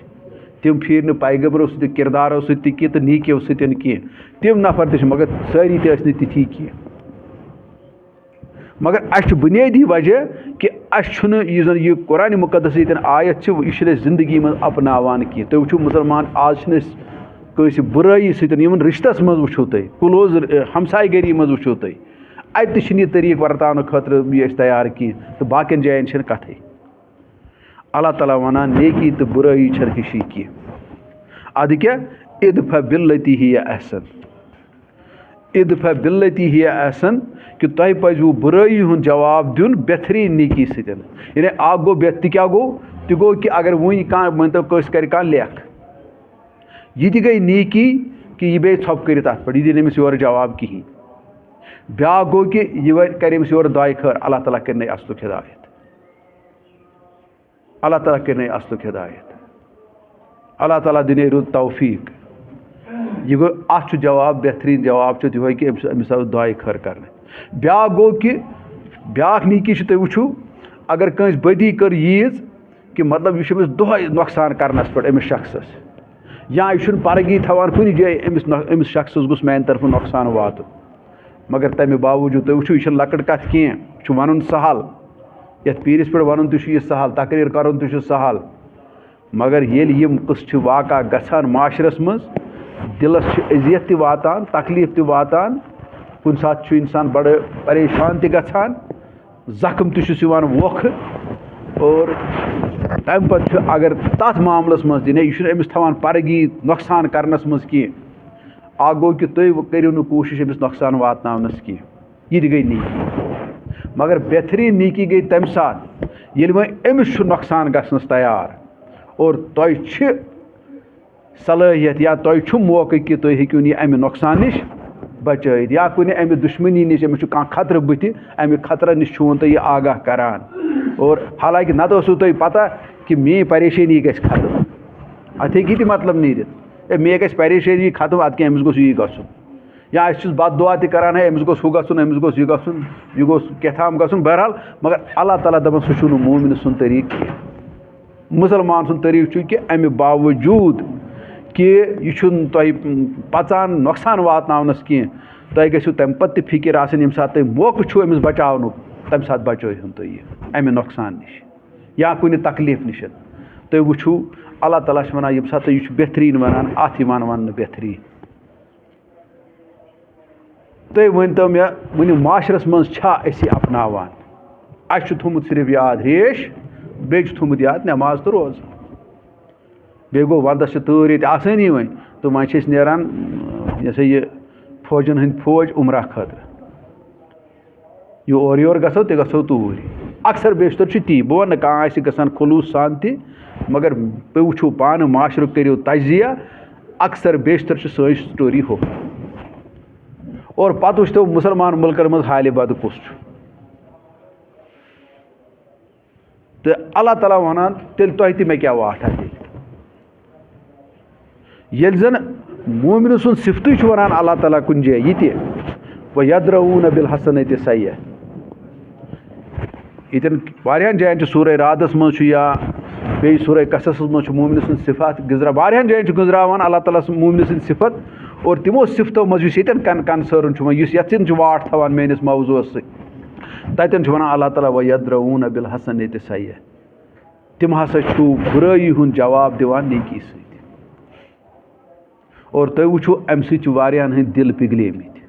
تم پھیرن پیغمبرو سۭتۍ کردارو سۭتۍ تہِ کینٛہہ تہٕ نیٖکیو سۭتۍ کینٛہہ تِم نفر تہِ چھِ مگر سٲری تہِ ٲسۍ نہٕ تِتھی کینٛہہ مگر اَسہِ چھُ بُنیٲدی وجہ کہِ اَسہِ چھُنہٕ یُس زَن یہِ قرآنِ مُقدس ییٚتٮ۪ن آیت چھِ یہِ چھِنہٕ أسۍ زندگی منٛز اپناوان کینٛہہ تُہۍ وٕچھِو مُسلمان آز چھِنہٕ أسۍ کٲنٛسہِ بُرٲیی سۭتۍ یِمن رِشتَس منٛز وٕچھِو تُہۍ کٕلوز ہمساے گٔری منٛز وٕچھِو تُہۍ اَتہِ تہِ چھِنہٕ یہِ طریٖقہٕ ورتاونہٕ خٲطرٕ یہِ أسۍ تیار کینٛہہ تہٕ باقیَن جایَن چھِنہٕ کَتھٕے اللہ تعالیٰ وَنان نیکی تہٕ بُرٲیی چھَنہٕ ہِشی کینٛہہ اَدٕ کیٛاہ اِدفع بِاللتی ہِیَ احسن اِدفع باللتی ہِیَ احسن کہِ تۄہہِ پَزِوٕ بُرٲیی ہُنٛد جواب دیُن بہتریٖن نیکی سۭتۍ یعنی اکھ گوٚو تہِ کیٛاہ گوٚو تہِ گوٚو کہِ اگر وٕنۍ کانٛہہ مٲنۍتو کٲنٛسہِ کَرِ کانٛہہ لیکھ یہِ تہِ گٔے نیکی کہِ یہِ بیٚیہِ ژھۄپہٕ کٔرِتھ اَتھ پٮ۪ٹھ یہِ دِنہٕ أمِس یورٕ جواب کِہیٖنۍ بیٛاکھ گوٚو کہِ یہِ کَرِ أمِس یورٕ دۄیہِ خٲر اللہ تعالیٰ کٔرنَے اَصلُک ہِدایت اللہ تعالیٰ کٔرنَے اَصلُک ہِدایت اللہ تعالیٰ دِنَے رُت توفیٖق یہِ گوٚو اَتھ چھُ جواب بہتریٖن جواب چھُ یِہوٚے کہِ أمِس آو دۄیہِ خٲر کَرنہٕ بیٛاکھ گوٚو کہِ بیٛاکھ نیکی چھِ تُہۍ وٕچھِو اگر کٲنٛسہِ بدی کٔر ییٖژ کہِ مطلب یہِ چھُ أمِس دۄہَے نۄقصان کَرنَس پٮ۪ٹھ أمِس شخصَس یا یہِ چھُنہٕ پرگی تھاوان کُنہِ جایہِ أمِس شخصَس گوٚژھ میٛانہِ طرفہٕ نۄقصان واتُن مگر تَمہِ باوجوٗد تُہۍ وٕچھِو یہِ چھَنہٕ لۄکٕٹ کَتھ کینٛہہ یہِ چھُ وَنُن سہل یَتھ پیٖرِس پٮ۪ٹھ وَنُن تہِ چھُ یہِ سہل تقریٖر کَرُن تہِ چھُ سہل مگر ییٚلہِ یِم قٕصہٕ چھِ واقع گژھان معاشرَس منٛز دِلَس چھِ اذیت تہِ واتان تکلیٖف تہِ واتان کُنہِ ساتہٕ چھُ اِنسان بَڑٕ پریشان تہِ گژھان زخم تہِ چھُس یِوان ووکھٕ اور تَمہِ پَتہٕ چھُ اگر تَتھ معاملَس منٛز تہِ یہِ چھُنہٕ أمِس تھاوان پرگی نۄقصان کَرنَس منٛز کینٛہہ اکھ گوٚو کہِ تُہۍ کٔرِو نہٕ کوٗشِش أمِس نۄقصان واتناونَس کینٛہہ یہِ تہِ گٔے نیکی مگر بہتریٖن نیکی گٔے تَمہِ ساتہٕ ییٚلہِ وۄنۍ أمِس چھُ نۄقصان گژھنَس تیار اور تۄہہِ چھِ صلٲحیت یا تۄہہِ چھُ موقعہٕ کہِ تُہۍ ہیٚکِو یہِ اَمہِ نۄقصان نِش بچٲیِتھ یا کُنہِ اَمہِ دُشمنی نِش أمِس چھُ کانٛہہ خطرٕ بٕتھِ اَمہِ خطرٕ نِش چھُوُن تُہۍ یہِ آگاہ کران اور حالانکہِ نَتہٕ اوسوٕ تۄہہِ پَتہ کہِ میٛٲنۍ پریشٲنی گژھِ ختم اَتھ ہیٚکہِ یہِ تہِ مطلب نیٖرِتھ ہے مےٚ گژھِ پریشٲنی ختم اَدٕ کیٛاہ أمِس گوٚژھ یی گژھُن یا أسۍ چھِس بد دُعا تہِ کران ہے أمِس گوٚژھ ہُہ گژھُن أمِس گوٚژھ یہِ گژھُن یہِ گوٚژھ کیٛاتھام گژھُن بہرحال مگر اللہ تعالیٰ دَپان سُہ چھُنہٕ مومِن سُنٛد طریٖقہٕ کینٛہہ مُسلمان سُنٛد طریٖقہٕ چھُ کہِ اَمہِ باوجوٗد کہِ یہِ چھُنہٕ تۄہہِ پَژان نۄقصان واتناونَس کینٛہہ تۄہہِ گژھِو تَمہِ پَتہٕ تہِ فِکِر آسٕنۍ ییٚمہِ ساتہٕ تۄہہِ موقعہٕ چھُو أمِس بچاونُک تَمہِ ساتہٕ بچٲیہُن تُہۍ یہِ اَمہِ نۄقصان نِش یا کُنہِ تکلیٖف نِش تُہۍ وٕچھِو اللہ تعالیٰ چھُ وَنان ییٚمہِ ساتہٕ تُہۍ یہِ چھُ بہتریٖن وَنان اَتھ یِوان وَننہٕ بہتریٖن تُہۍ ؤنۍتو مےٚ وٕنہِ معاشرَس منٛز چھا أسۍ یہِ اَپناوان اَسہِ چھُ تھوٚمُت صرف یاد ریش بیٚیہِ چھُ تھوٚمُت یاد نٮ۪ماز تہٕ روزٕ بیٚیہِ گوٚو وَنٛدَس چھِ تۭر ییٚتہِ آسٲنی وۄنۍ تہٕ وۄنۍ چھِ أسۍ نیران یہِ ہسا یہِ فوجَن ہٕنٛدۍ فوج عُمرہ خٲطرٕ یہِ اورٕ یورٕ گژھو تہِ گژھو توٗرۍ اکثر بیشتر چھُ تی بہٕ وَنہٕ نہٕ کانٛہہ آسہِ گژھان خلوٗص سان تہِ مگر تُہۍ وٕچھِو پانہٕ معاشرُک کٔرِو تجزیہ اکثر بیشتر چھِ سٲنۍ سٹوری ہُہ اور پَتہٕ وٕچھتو مُسلمان مُلکَن منٛز حالہِ بَدٕ کُس چھُ تہٕ اللہ تعالیٰ وَنان تیٚلہِ تۄہہِ تہِ مےٚ کیٛاہ واٹھا تیٚلہِ ییٚلہِ زَن مومِنہٕ سُنٛد صِفتٕے چھُ وَنان اللہ تعالیٰ کُنہِ جایہِ یہِ تہِ وَیَدرَوٗنَ بِالحَسَنَةِ سَیِّئَةِ ییٚتٮ۪ن واریاہَن جایَن چھُ سورہ رعدَس منٛز چھُ یا بیٚیہِ سورہ قصصَس منٛز چھُ مومنہٕ سٕنٛز صِفات واریاہَن جایَن چھُ گٔنٛزراوان اللہ تعالیٰ سٕنٛز مومنہٕ سٕنٛدۍ صِفت اور تِمو صِفتو منٛز یُس ییٚتٮ۪ن کَنسٲرٕن چھُ وۄنۍ یُس یَژھِن چھُ واٹھ تھاوان میٲنِس موضوٗعَس سۭتۍ تَتٮ۪ن چھُ وَنان اللہ تعالیٰ وَیَدرَوٗنَ بِالحَسَنَةِ سَیِّئَةِ تِم ہسا چھُو بُرٲیی ہُنٛد جواب دِوان نیکی سۭتۍ اور تُہۍ وٕچھِو اَمہِ سۭتۍ چھِ واریاہَن ہٕنٛدۍ دِل پِگلیمٕتۍ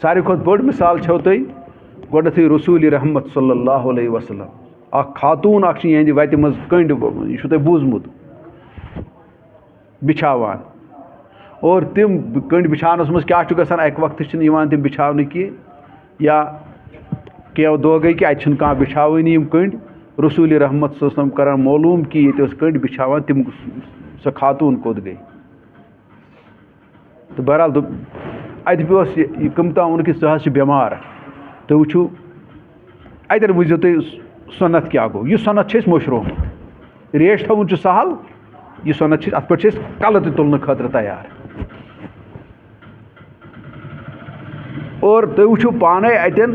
ساروی کھۄتہٕ بٔڑ مِثال چھو تۄہہِ گۄڈنٮ۪تھٕے رسوٗلِ رحمت صلی اللہ علیہ وسلم اکھ خاتوٗن اکھ چھِ یِہنٛدِ وَتہِ منٛز کٔنٛڈۍ یہِ چھُو تۄہہِ بوٗزمُت بِچھاوان اور تِم کٔنٛڈۍ بِچھاونَس منٛز کیٛاہ چھُ گژھان اَکہِ وقتہٕ چھِنہٕ یِوان تِم بِچھاونہٕ کینٛہہ یا کینٛہہ دۄہ گٔے کہِ اَتہِ چھِنہٕ کانٛہہ بِچھاوٲنی یِم کٔنٛڈۍ رسوٗلِ رحمت صلی اللہ علیہ وسلم کران معلوٗم کہِ ییٚتہِ ٲس کٔنٛڈۍ بِچھاوان تِم سۄ خاتوٗن کوٚت گٔے تہٕ بہرحال دوٚپ اَتہِ پیوٚس یہِ کٔم تام ووٚنُکھ کہِ ژٕ حظ چھِ بٮ۪مار تُہۍ وٕچھِو اَتٮ۪ن وٕچھزیو تُہۍ سۄنت کیٛاہ گوٚو یہِ سۄنت چھِ أسۍ مٔشرومُت ریش تھاوُن چھُ سہل یہِ سۄنت چھِ اَتھ پٮ۪ٹھ چھِ أسۍ کَلہٕ تہِ تُلنہٕ خٲطرٕ تیار اور تُہۍ وٕچھِو پانَے اَتٮ۪ن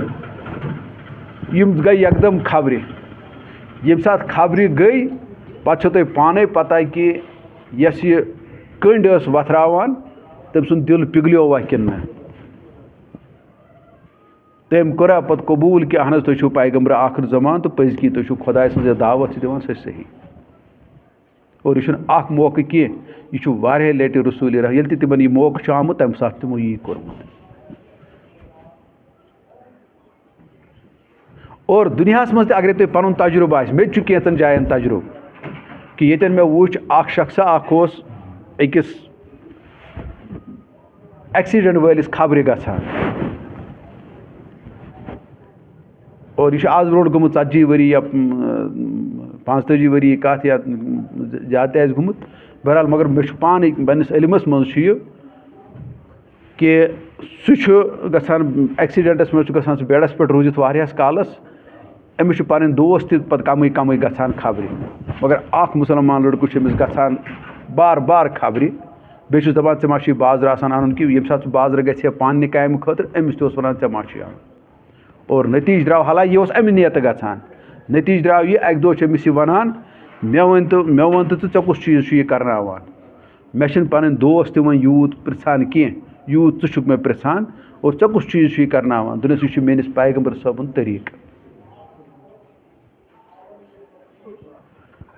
یِم گٔے یکدم خبرِ ییٚمہِ ساتہٕ خبرِ گٔے پتہٕ چھو تۄہہِ پانَے پتہ کہِ یۄس یہِ کٔنڈۍ ٲس وۄتھراوان تٔمۍ سُنٛد دِل پِگلیو کِنہٕ نہ تٔمۍ کوٚرا پتہٕ قبوٗل کہِ اہن حظ تُہۍ چھُو پیغمبر آخر زمان تہٕ پٔزۍ کِنۍ تُہۍ چھُو خۄداے سٕنٛز یۄس دعوت چھِ دِوان سۄ چھِ صحیح اور یہِ چھُنہٕ اکھ موقعہٕ کینٛہہ یہِ چھُ واریاہ لٹہِ رسوٗلِ رحم ییٚلہِ تہِ تِمن یہِ موقعہٕ چھُ آمُت تَمہِ ساتہٕ تِمو یی کوٚرمُت اور دُنیاہس منٛز تہِ اگرے تۄہہِ پنُن تجرُبہٕ آسہِ مےٚ تہِ چھُ کینٛژن جاین تجرُبہٕ کہِ ییٚتٮ۪ن مےٚ وٕچھ اکھ شخصا اکھ اوس أکِس ایکسیڈنٹ وٲلِس خبرِ گژھان اور یہِ چھُ آز برونٛٹھ گوٚمُت 40 ؤری یا 45 ؤری کتھ یا زیادٕ تہِ آسہِ گوٚمُت بہرحال مگر مےٚ چھُ پانٕے پنٛنِس علمس منٛز چھُ یہِ کہِ سُہ چھُ گژھان ایکسیڈنٹس منٛز چھُ گژھان سُہ بیڈس پٮ۪ٹھ روٗزِتھ واریاہس کالس أمِس چھِ پنٕنۍ دوس تہِ پتہٕ کمٕے کمٕے گژھان خبرِ مگر اکھ مُسلمان لڑکہٕ چھُ أمِس گژھان بار بار خبرِ بیٚیہِ چھُس دپان ژےٚ ما چھُے بازرٕ آسان اَنُن کہِ ییٚمہِ ساتہٕ سُہ بازرٕ گژھِ ہا پننہِ کامہِ خٲطرٕ أمِس تہِ اوس وَنان ژےٚ ما چھُے اَنُن اور نٔتیٖجہٕ درٛاو حالانکہِ یہِ اوس اَمہِ نِیَتہٕ گژھان نٔتیٖجہٕ درٛاو یہِ اَکہِ دۄہ چھُ أمِس یہِ وَنان مےٚ وَن تہٕ ژٕ ژےٚ کُس چیٖز چھُ یہِ کرناوان مےٚ چھِنہٕ پَنٕنۍ دوس تہِ وۄنۍ یوٗت پِرٛژھان کینٛہہ یوٗت ژٕ چھُکھ مےٚ پِرٛژھان اور ژےٚ کُس چیٖز چھُ یہِ کرناوان دوٚپنَس یہِ چھُ میٲنِس پیغمبر صٲبُن طریٖقہٕ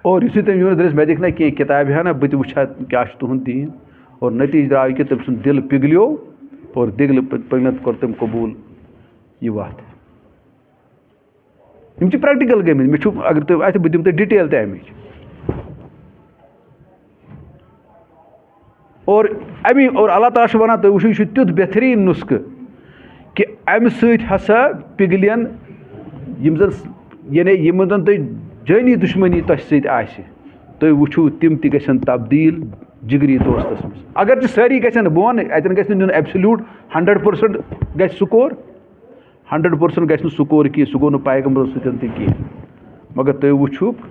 اور یُتھُے تٔمۍ ووٚن دوٚپنَس مےٚ دِکھ نہ کینٛہہ کِتابہِ ہا نہ بہٕ تہِ وٕچھِ ہا کیٛاہ چھُ تُہُنٛد دیٖن اور نٔتیٖجہٕ درٛاو یہِ کہِ تٔمۍ سُنٛد دِل پِگلیو اور دِگلہٕ پٔتۍ کوٚر تٔمۍ قبوٗل یہِ وَتھ یِم چھِ پرٛٮ۪کٹِکَل گٔمٕتۍ مےٚ چھُ اگر تُہۍ آسہِ بہٕ دِمہٕ تۄہہِ ڈِٹیل تہِ اَمِچ اور اور اللہ تعالیٰ چھُ وَنان تُہۍ وٕچھِو یہِ چھُ تیُتھ بہتریٖن نُسخہٕ کہِ اَمہِ سۭتۍ ہسا پِگلن یِم زن یعنی یِمن زن تۄہہِ جٲنی دُشمنی تۄہہِ سۭتۍ آسہِ تُہۍ وٕچھِو تِم تہِ گژھن تبدیٖل جگری دوستس منٛز اگر تہِ سٲری گژھن نہٕ بہٕ وَنہٕ اَتٮ۪ن گژھِ نہٕ نیُن ایبسلیوٗٹ 100% گژھِ سکور 100% گژھِ نہٕ سکور کینٛہہ سُہ گوٚو نہٕ پیغمبرو سۭتۍ تہِ کینٛہہ مگر تُہۍ وٕچھُکھ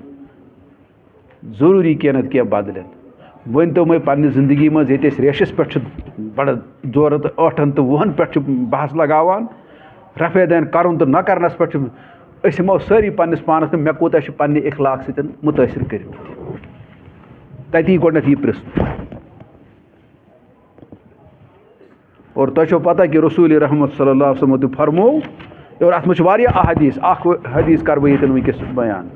ضروٗری کینٛہہ نتہٕ کینٛہہ بدلن ؤنۍتو مےٚ پننہِ زندگی منٛز ییٚتہِ أسۍ ریشَس پٮ۪ٹھ چھِ بڑٕ زورٕ تہٕ 8 تہٕ 10 پٮ۪ٹھ چھِ بحث لگاوان رفع دین کرُن تہٕ نہ کرنس پٮ۪ٹھ چھِ أسۍ یِمو سٲری پننِس پانس تہٕ مےٚ کوٗتاہ چھِ پننہِ اخلاق سۭتۍ مُتٲثر کٔرمٕتۍ تتی یی گۄڈنٮ۪تھ یہِ پرٛژھنہٕ اور تۄہہِ چھو پتہ کہِ رسوٗلِ رحمت صلی اللہ علیہ وسلم تہِ فرموو اور اتھ منٛز چھِ واریاہ احادیٖث اکھ حدیٖث کرٕ بہٕ ییٚتٮ۪ن وٕنکٮ۪س بیان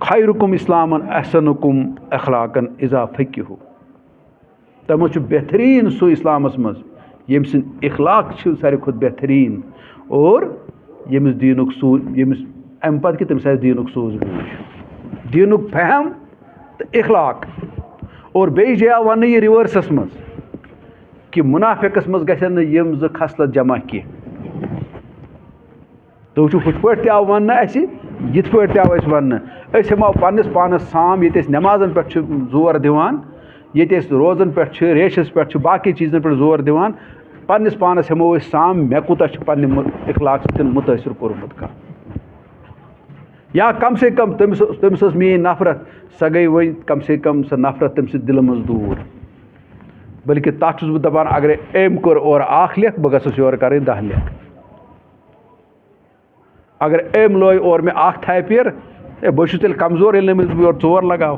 خیرُکُم اسلامن احسنُکُم اخلاقن اذا فقہُ تَتھ منٛز چھُ بہتریٖن سُہ اِسلامس منٛز ییٚمہِ سٕنٛدۍ اخلاق چھِ ساروی کھۄتہٕ بہتریٖن اور ییٚمِس دیٖنُک ییٚمِس اَمہِ پتہٕ کہِ تٔمِس آسہِ دیٖنُک سوٗز بوٗز دیٖنُک فہم تہٕ اخلاق اور بیٚیہِ جاے آو وَننہٕ یہِ رِوٲرسَس منٛز کہِ مُنافِقس منٛز گژھن نہٕ یِم زٕ خصلت جمع کینٛہہ تُہۍ وٕچھِو ہُتھ پٲٹھۍ تہِ آو وَننہٕ اَسہِ یِتھ پٲٹھۍ تہِ آو اَسہِ وَننہٕ أسۍ ہٮ۪مو پنٛنِس پانس سام ییٚتہِ أسۍ نٮ۪مازن پٮ۪ٹھ چھِ زور دِوان ییٚتہِ أسۍ روزن پٮ۪ٹھ چھِ ریشَس پٮ۪ٹھ چھِ باقٕے چیٖزن پٮ۪ٹھ زور دِوان پنٛنِس پانس ہٮ۪مو أسۍ سام مےٚ کوٗتاہ چھُ پننہِ اخلاق سۭتۍ مُتٲثر کوٚرمُت کانٛہہ یا کم سے کم تٔمِس ٲس میٲنۍ نفرت سۄ گٔے وۄنۍ کم سے کم سۄ نفرت تٔمۍ سٕنٛدِ دِلہٕ منٛز دوٗر بٔلکہِ تتھ چھُس بہٕ دپان اگرے أمۍ کوٚر اورٕ اکھ لیکھ بہٕ گژھس یورٕ کرٕنۍ 10 لیکھ اگر أمۍ لٲے اورٕ مےٚ اکھ تھایپِیر بہٕ چھُس تیٚلہِ کمزور ییٚلہِ نہٕ أمِس بہٕ یورٕ 4 لگاو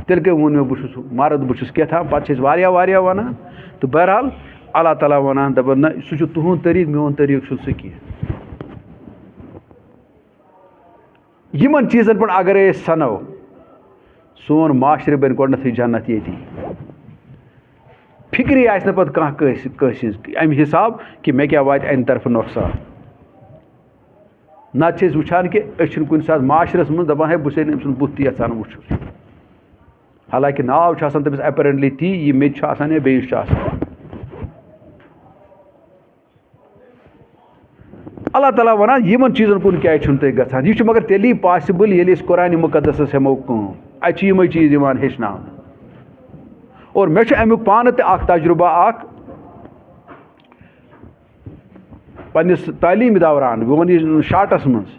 تیٚلہِ کیٛاہ ووٚن مےٚ بہٕ چھُس مرد بہٕ چھُس کیٛاہ پتہٕ چھِ أسۍ واریاہ وَنان تہٕ بہرحال اللہ تعالیٰ وَنان دَپان نہ سُہ چھُ تُہُنٛد طریٖقہٕ میون طریٖقہٕ چھُنہٕ سُہ کینٛہہ یِمن چیٖزن پٮ۪ٹھ اگرے أسۍ سنو سون معاشرٕ بنہِ گۄڈنٮ۪تھٕے جنت ییٚتی فِکری آسہِ نہٕ پتہٕ کانٛہہ کٲنٛسہِ ہِنٛز امہِ حساب کہِ مےٚ کیٛاہ واتہِ اَمہِ طرفہٕ نۄقصان نتہٕ چھِ أسۍ وٕچھان کہِ أسۍ چھِنہٕ کُنہِ ساتہٕ معاشرس منٛز دپان ہے بہٕ چھُسے نہٕ أمۍ سُنٛد بُتھ تہِ یژھان وٕچھُن حالانکہِ ناو چھُ آسان تٔمِس اٮ۪پیرنٹلی تی یہِ مےٚ تہِ چھُ آسان یا بیٚیِس چھُ آسان اللہ تعالیٰ وَنان یِمن چیٖزن کُن کیٛازِ چھُنہٕ تُہۍ گژھان یہِ چھُ مگر تیٚلی پاسِبٕل ییٚلہِ أسۍ قرآنِ مُقدسس ہٮ۪مو کٲم اَتہِ چھِ یِمے چیٖز یِوان ہیٚچھناونہٕ اور مےٚ چھُ امیُک پانہٕ تہِ اکھ تجرُبہ اکھ پننِس تعلیٖمہِ دوران بہٕ وَنہٕ یہِ شاٹس منٛز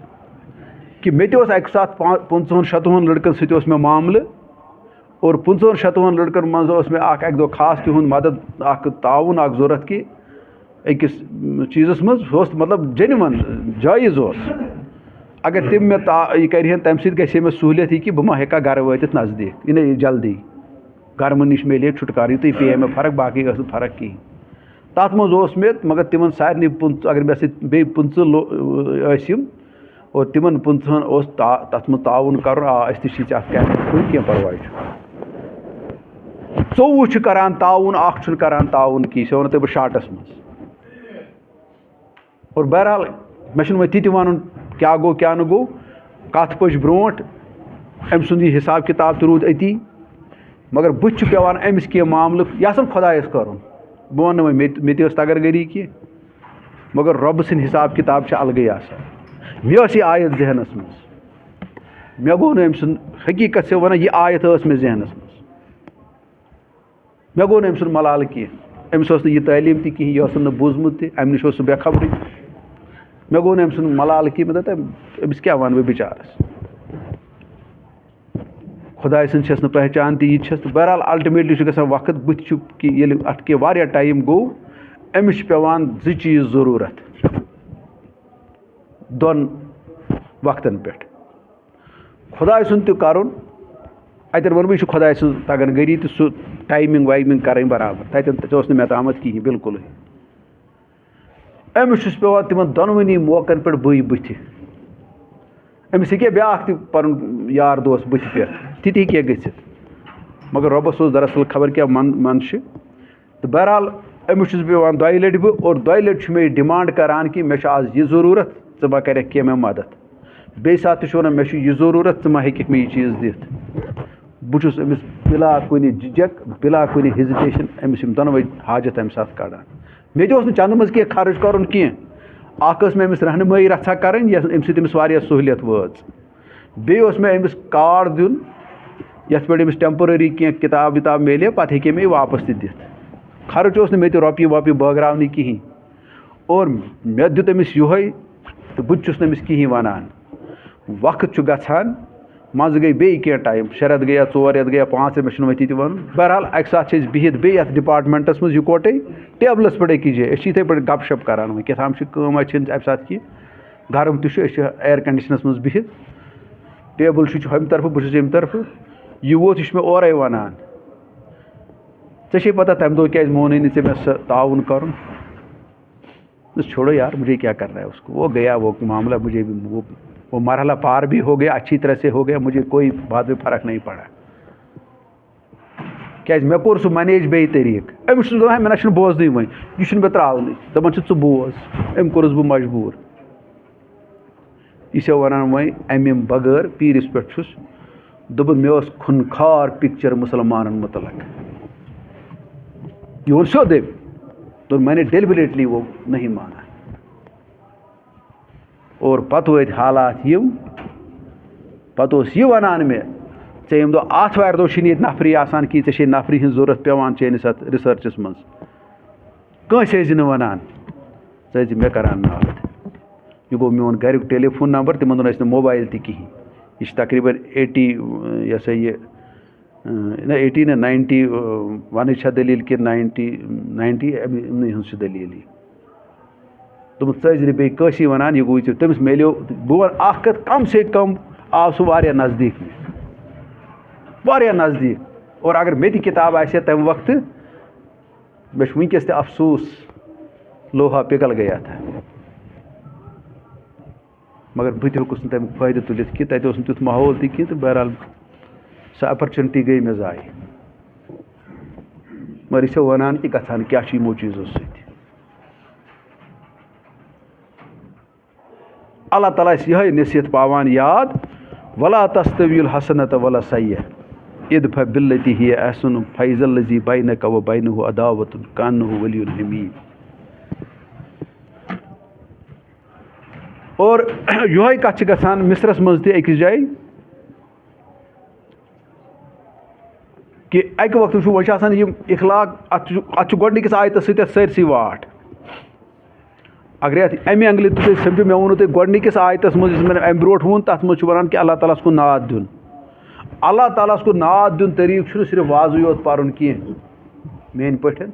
کہِ مےٚ تہِ اوس اکہِ ساتہٕ 15-16 لڑکن سۭتۍ اوس مےٚ معاملہٕ اور 15-16 لڑکن منٛز اوس مےٚ اکہِ دۄہ خاص تِہُنٛد مدد اکھ تعاوُن اکھ ضوٚرتھ کہِ أکِس چیٖزس منٛز سُہ اوس مطلب جینوَن جٲیِز اوس اگر تم مےٚ یہِ کَرِہن تَمہِ سۭتۍ گژھِ ہے مےٚ سہوٗلیت یہِ کہِ بہٕ ما ہیٚکہٕ ہا گَرٕ وٲتِتھ نزدیٖک یہِ نہ یہِ جلدی گرمہٕ نِش میلہِ ہے چھُٹکارٕ یُتُے پیٚیہِ ہے مےٚ فرق باقٕے ٲس نہٕ فرق کِہیٖنۍ تَتھ منٛز اوس مےٚ مگر تِمن سارنٕے پٕنٛژٕ اگر مےٚ سۭتۍ بیٚیہِ 15 ٲسۍ یِم اور تِمن 15 اوس تَتھ منٛز تعاوُن کَرُن أسۍ تہِ چھِ ژےٚ اَتھ کَرِ کینٛہہ پَرواے چھُ 24 چھِ کَران تعاوُن اَکھ چھُنہٕ کَران تعاوُن کِہیٖنۍ سُہ وَنو تۄہہِ بہٕ شاٹَس منٛز اور بہرحال مےٚ چھُنہٕ وۄنۍ تہِ تہِ وَنُن کیٛاہ گوٚو کیٛاہ نہٕ گوٚو کَتھ پٔچ برونٛٹھ أمۍ سُنٛد یہِ حِساب کِتاب تہِ روٗد أتی مگر بٕتھِ چھُ پٮ۪وان أمِس کینٛہہ معاملہٕ یہِ آسان خۄدایَس کَرُن بہٕ وَنہٕ نہٕ وۄنۍ مےٚ تہِ ٲس تَگَر گٔری کینٛہہ مگر رۄبہٕ سٕنٛدۍ حِساب کِتاب چھِ اَلگٕے آسان مےٚ ٲس یہِ آیت ذہنَس منٛز مےٚ گوٚو نہٕ أمۍ سُنٛد حقیٖقت چھِ وَنان یہِ آیت ٲس مےٚ ذہنَس منٛز مےٚ گوٚو نہٕ أمۍ سُنٛد ملالہٕ کینٛہہ أمِس ٲس نہٕ یہِ تعلیٖم تہِ کِہیٖنۍ یہِ اوسُم نہٕ بوٗزمُت تہِ اَمہِ نِش اوس سُہ بے خبرٕے مےٚ گوٚو نہٕ أمۍ سُنٛد ملالہٕ کینٛہہ مےٚ دوٚپ أمِس کیٛاہ وَنہٕ بہٕ بِچارَس خۄداے سٕنٛز چھَس نہٕ پہچان تہِ یہِ چھَس تہٕ بہرحال الٹِمیٹلی چھُ گژھان وقت بٕتھِ چھُ کہِ ییٚلہِ اَتھ کینٛہہ واریاہ ٹایم گوٚو أمِس چھِ پٮ۪وان 2 چیٖز ضروٗرت 2 وقتَن پٮ۪ٹھ خۄداے سُنٛد تہِ کَرُن اَتٮ۪ن ووٚنمو یہِ چھُ خۄداے سٕنٛز تَگَن گٔری تہٕ سُہ ٹایمِنٛگ وایمِنٛگ کَرٕنۍ برابر تَتٮ۪ن اوس نہٕ مےٚ تامَتھ کِہیٖنۍ بِلکُلٕے أمِس چھُس پٮ۪وان تِمن دۄنوٕنی موقعن پٮ۪ٹھ بٕتھِ أمِس ہیٚکہِ ہا بیٛاکھ تہِ پَنُن یار دوس بٕتھِ پٮ۪تھ تہِ تہِ ہیٚکہِ ہا گٔژھِتھ مگر رۄبَس اوس دراصل خبر کیٛاہ منشہِ تہٕ بہرحال أمِس چھُس بہٕ پٮ۪وان 2 لَٹہِ بہٕ اور 2 لَٹہِ چھُ مےٚ یہِ ڈِمانٛڈ کَران کہِ مےٚ چھُ آز یہِ ضروٗرت ژٕ ما کَرٮ۪کھ کینٛہہ مےٚ مَدَد بیٚیہِ ساتہٕ تہِ چھُ وَنان مےٚ چھُ یہِ ضروٗرت ژٕ ما ہیٚکِکھ مےٚ یہِ چیٖز دِتھ بہٕ چھُس أمِس بِلا کُنہِ جِجَک بِلا کُنہِ ہِزِٹیشَن أمِس یِم دۄنوَے حاجت تَمہِ ساتہٕ کَڑان مےٚ تہِ اوس نہٕ چَندٕ منٛز کینٛہہ خرٕچ کَرُن کینٛہہ اَکھ ٲس مےٚ أمِس رہنمٲیی رَژھا کَرٕنۍ ییٚمہِ سۭتۍ أمِس واریاہ سہوٗلیت وٲژ بیٚیہِ اوس مےٚ أمِس کارڈ دیُن یَتھ پٮ۪ٹھ أمِس ٹٮ۪مپرٔری کینٛہہ کِتاب وِتاب میلے پَتہٕ ہیٚکہِ مےٚ یہِ واپَس تہِ دِتھ خرٕچ اوس نہٕ مےٚ تہِ رۄپیہِ وۄپیہِ بٲگراونہِ کِہیٖنۍ اور مےٚ دیُت أمِس یِہوٚے تہٕ بہٕ تہِ چھُس نہٕ أمِس کِہیٖنۍ وَنان وقت چھُ گژھان منٛزٕ گٔے بیٚیہِ کینٛہہ ٹایم 6 رٮ۪تھ گٔیا 4 رٮ۪تھ گٔیا 5 رٮ۪تھ مےٚ چھُنہٕ وۄنۍ تہِ وَنُن بہرحال اَکہِ ساتہٕ چھِ أسۍ بِہِتھ بیٚیہِ یَتھ ڈِپاٹمٮ۪نٛٹَس منٛز یِکوَٹَے ٹیبلَس پٮ۪ٹھ أکِس جایہِ أسۍ چھِ یِتھَے پٲٹھۍ گپ شپ کَران وۄنۍ کیٛاہ تام چھِ کٲم اَسہِ چھِنہٕ اَمہِ ساتہٕ کینٛہہ گرم تہِ چھُ أسۍ چھِ اِیَر کَنڈِشنَس منٛز بِہِتھ ٹیبٕل چھُ ہُمہِ طرفہٕ بہٕ چھُس ییٚمہِ طرفہٕ یہِ ووت یہِ چھُ مےٚ اورَے وَنان ژےٚ چھے پَتہ تَمہِ دۄہ کیٛازِ مونُے نہٕ ژےٚ مےٚ سُہ تعاوُن کَرُن چھوڑو یار مجھے کیا کرنا ہے اس کو وہ گیا وہ معاملہ مجھے بھی وہ مرحلہ پار بھی ہو گیا اچھی طرح سے ہو گیا مجھے کوئی بات میں فرق نہیں پڑا کیٛازِ مےٚ کوٚر سُہ مَنیج بیٚیہِ طریٖقہٕ أمِس چھُس دَپان مےٚ نہ چھُنہٕ بوزنٕے وۄنۍ یہِ چھُنہٕ مےٚ ترٛاونٕے دَپان چھُ ژٕ بوز أمۍ کوٚرُس بہٕ مجبوٗر یہِ چھِ وَنان وۄنۍ اَمہِ بغٲر پیٖرِس پٮ۪ٹھ چھُس دوٚپُن مےٚ ٲس خُنخار پِکچَر مُسلمانَن مُتعلق یہِ ووٚن سیوٚد أمۍ دوٚپ میں نے ڈیلبریٹلی وہ نہیں مانا اور پَتہٕ وٲتۍ حالات یِم پَتہٕ اوس یہِ وَنان مےٚ ژےٚ ییٚمہِ دۄہ آتھوارِ دۄہ چھِنہٕ ییٚتہِ نفری آسان کِہیٖنۍ ژےٚ چھے نفری ہِنٛز ضوٚرَتھ پٮ۪وان چٲنِس اَتھ رِسٔرچَس منٛز کٲنٛسہِ ٲسۍ زِ نہٕ وَنان ژٕ ٲسۍ زِ مےٚ کَران نالہٕ یہِ گوٚو میون گَریُک ٹیلیفون نمبر تِمَن دۄہن ٲسۍ نہٕ موبایل تہِ کِہیٖنۍ یہِ چھِ تقریٖباً 80 یہِ ہسا یہِ نہ 80 نہ 91 چھا دٔلیٖل کِنہٕ 90 یِمنٕے ہٕنٛز چھِ دٔلیٖل یہِ دوٚپُن ژٕ ٲسۍ زِ نہٕ بیٚیہِ کٲنٛسی وَنان یہِ گوٚو ژےٚ تٔمِس میلیو بہٕ وَنہٕ اَکھ کَتھ کَم سے کَم آو سُہ واریاہ نزدیٖک مےٚ واریاہ نزدیٖک اور اگر مےٚ تہِ کِتاب آسہِ ہا تَمہِ وقتہٕ مےٚ چھُ وٕنۍکٮ۪س تہِ اَفسوٗس لوہا پِگل گیا تھا مگر بہٕ تہِ ہیوٚکُس نہٕ تَمیُک فٲیدٕ تُلِتھ کینٛہہ تَتہِ اوس نہٕ تیُتھ ماحول تہِ کینٛہہ تہٕ بہرحال سۄ اَپرچُنٹی گٔے مےٚ ضایع مگر یہِ چھو وَنان کہِ گژھان کیٛاہ چھُ یِمو چیٖزو سۭتۍ اللہ تعالیٰ چھِ یِہوٚے نصیحت پاوان یاد ولا تستوی الحسنۃ ولا سیئۃ ادفع بالتی ہی احسن فاذا الذی بینک وبینہ عداوۃ کانہ ولی حمیم اور یِہوٚے کَتھ چھِ گژھان مِصرَس منٛز تہِ أکِس جایہِ کہِ اَکہِ وقتہٕ وٕچھو وۄنۍ چھِ آسان یِم اخلاق اَتھ چھُ گۄڈنِکِس آیتَس سۭتۍ اَتھ سٲرسٕے واٹھ اگرے اَتھ اَمہِ اٮ۪نٛگلہِ تہِ تُہۍ سَمجھو مےٚ ووٚنوُ تۄہہِ گۄڈنِکِس آیتَس منٛز یُس مےٚ اَمہِ برونٛٹھ ووٚن تَتھ منٛز چھُ وَنان کہِ اللہ تعالیٰ ہَس کُن ناد دیُن اللہ تعالیٰ ہَس کُن ناد دیُن طریٖقہٕ چھُنہٕ صرف وازٕے یوت پَرُن کینٛہہ میٛٲنۍ پٲٹھۍ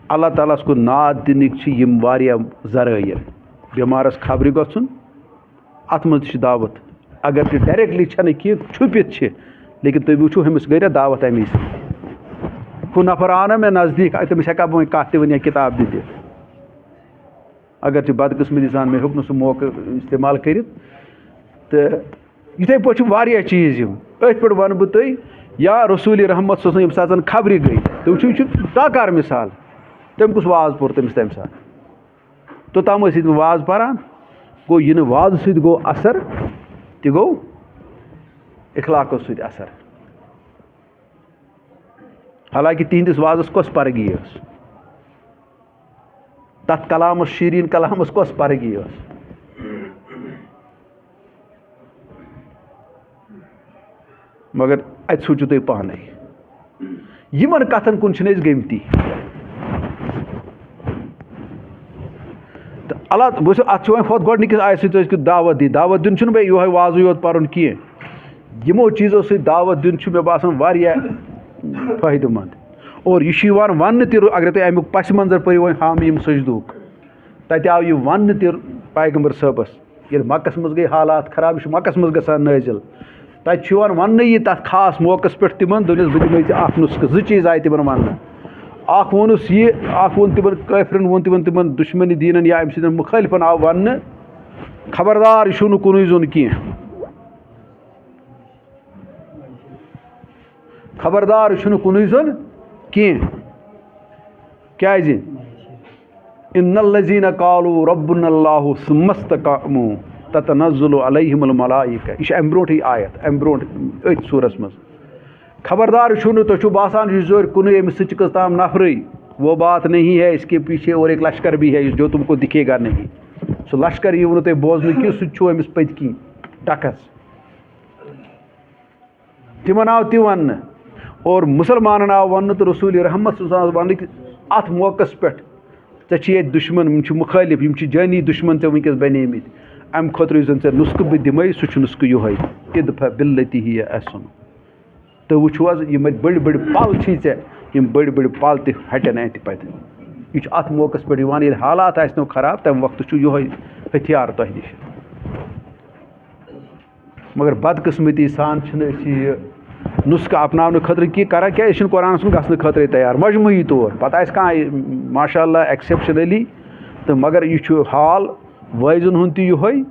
اللہ تعالیٰ ہَس کُن ناد دِنٕکۍ چھِ یِم واریاہ ذرٲیِر بیمارس خبرِ گژھُن اَتھ منٛز تہِ چھِ دعوت اگر تہِ ڈایریکٹلی چھَنہٕ کینٛہہ چھُپِتھ چھِ لیکن تُہۍ وٕچھو أمِس گٔے نا دعوت اَمی سۭتۍ ہُہ نفر آو نا مےٚ نزدیٖک تٔمِس ہٮ۪کہٕ بہٕ وۄنۍ کَتھ تہِ ؤنِتھ یا کِتاب تہِ دِتھ اگر تہِ بدقٕسمتی سان مےٚ ہیوٚک نہٕ سُہ موقعہٕ اِستعمال کٔرِتھ تہٕ یِتھَے پٲٹھۍ چھِ واریاہ چیٖز یِم أتھۍ پٮ۪ٹھ وَنہٕ بہٕ تۄہہِ یا رسوٗلِ رحمت صٲب ییٚمہِ ساتہٕ زَن خبرِ گٔے تُہۍ وٕچھِو یہِ چھُ ٹاکار مِثال تٔمۍ کُس واز پوٚر تٔمِس تَمہِ ساتہٕ توٚتام ٲسۍ ییٚتہِ واز پَران گوٚو یہِ نہٕ وازٕ سۭتۍ گوٚو اَثر تہِ گوٚو اِخلاقو سۭتۍ اَثر حالانکہِ تِہِنٛدِس وازَس کۄس پرگی ٲس تَتھ کلامَس شیٖریٖن کلامَس کۄس پرگی ٲس مگر اَتہِ سوٗنٛچِو تُہۍ پانَے یِمن کَتھن کُن چھِنہٕ أسۍ گٔمتی تہٕ اللہ بہٕ چھُس اَتھ چھُ وۄنۍ ہُتھ گۄڈنِکِس آیہِ سۭتۍ أسۍ دعوت دی دعوت دیُن چھُنہٕ بیٚیہِ یِہوٚے وازٕے یوت پَرُن کینٛہہ یِمو چیٖزو سۭتۍ دعوت دیُن چھُ مےٚ باسان واریاہ فٲیدٕ منٛد اور یہِ چھُ یِوان وَننہٕ تہِ اگر تُہۍ اَمیُک پَسہِ منظر پٔرِو وۄنۍ حامیٖم سجدُک تَتہِ آو یہِ وَننہٕ تہِ پیغمبر صٲبَس ییٚلہِ مَکَس منٛز گٔے حالات خراب یہِ چھُ مَکَس منٛز گژھان نٲزِل تَتہِ چھُ یِوان وَننہٕ یہِ تَتھ خاص موقعَس پٮ۪ٹھ تِمن دوٚپنَس بہٕ دِمَے ژےٚ اَکھ نُسخہٕ زٕ چیٖز آیہِ تِمن وَننہٕ اَکھ ووٚنُس یہِ اَکھ ووٚن تِمن کٲفرَن ووٚن تِمن دُشمنی دیٖنَن یا اَمہِ سۭتۍ مُخٲلِفَن آو وَننہٕ خبردار یہِ چھُو نہٕ کُنُے زوٚن کینٛہہ خبردار یہِ چھُنہٕ کُنُے زوٚن کینٛہہ کیٛازِ اِنَّ الَّذیٖنَ قالوٗ رَبُّنَ اللہُ ثُمَّ اسْتَقَامُوا تَتَنَزَّلُ عَلَیْہِمُ الْمَلائِکَہ یہِ چھِ اَمہِ برونٛٹھٕے آیت اَمہِ برونٛٹھ أتھۍ سوٗرَس منٛز خبردار چھُو نہٕ تۄہہِ چھُو باسان یہِ چھُ زورِ کُنُے أمِس سۭتۍ چھِ کٔژتام نفرٕے وہ بات نہیں ہے اس کے پیچھے اور ایک لشکر بھی ہے جو تم کو دکھے گا نہیں سُہ لشکر یِیوٕ نہٕ تۄہہِ بوزنہٕ کینٛہہ سُہ تہِ چھُو أمِس پٔتۍ کِنۍ ٹکس تِمن آو تہِ وَننہٕ اور مُسلمانن آو وَننہٕ تہٕ رسوٗلِ رحمت صلی اللہ علیہ وسلم وَننہٕ کہِ اَتھ موقعس پٮ۪ٹھ ژےٚ چھِ ییٚتہِ دُشمن یِم چھِ مُخٲلِف یِم چھِ جٲنی دُشمن ژےٚ وٕنکیٚس بَنیمٕتۍ اَمہِ خٲطرٕ یُس زَن ژےٚ نُسخہٕ بہٕ دِمَے سُہ چھُ نُسخہٕ یِہوٚے اِدفع بِاللتی ہِیَ احسن تُہۍ وٕچھِو حظ یِم اَتہِ بٔڑۍ بٔڑۍ پل چھی ژےٚ یِم بٔڑۍ بٔڑۍ پل تہِ ہٹن اَتہِ پَتہٕ یہِ چھُ اَتھ موقعس پٮ۪ٹھ یِوان ییٚلہِ حالات آسنو خراب تَمہِ وقتہٕ چھُ یِہوٚے ہتھیار تۄہہِ نِش مگر بدقٕسمتی سان چھِنہٕ أسۍ یہِ نُسخہٕ اَپناونہٕ خٲطرٕ کینٛہہ کران کیٛازِ أسۍ چھِنہٕ قرآنَس کُن گژھنہٕ خٲطرَے تیار مجموٗعی طور پَتہٕ آسہِ کانٛہہ ماشاء اللہ ایٚکسیپشنٔلی تہٕ مگر یہِ چھُ حال وٲعظن ہُنٛد تہِ یِہوٚے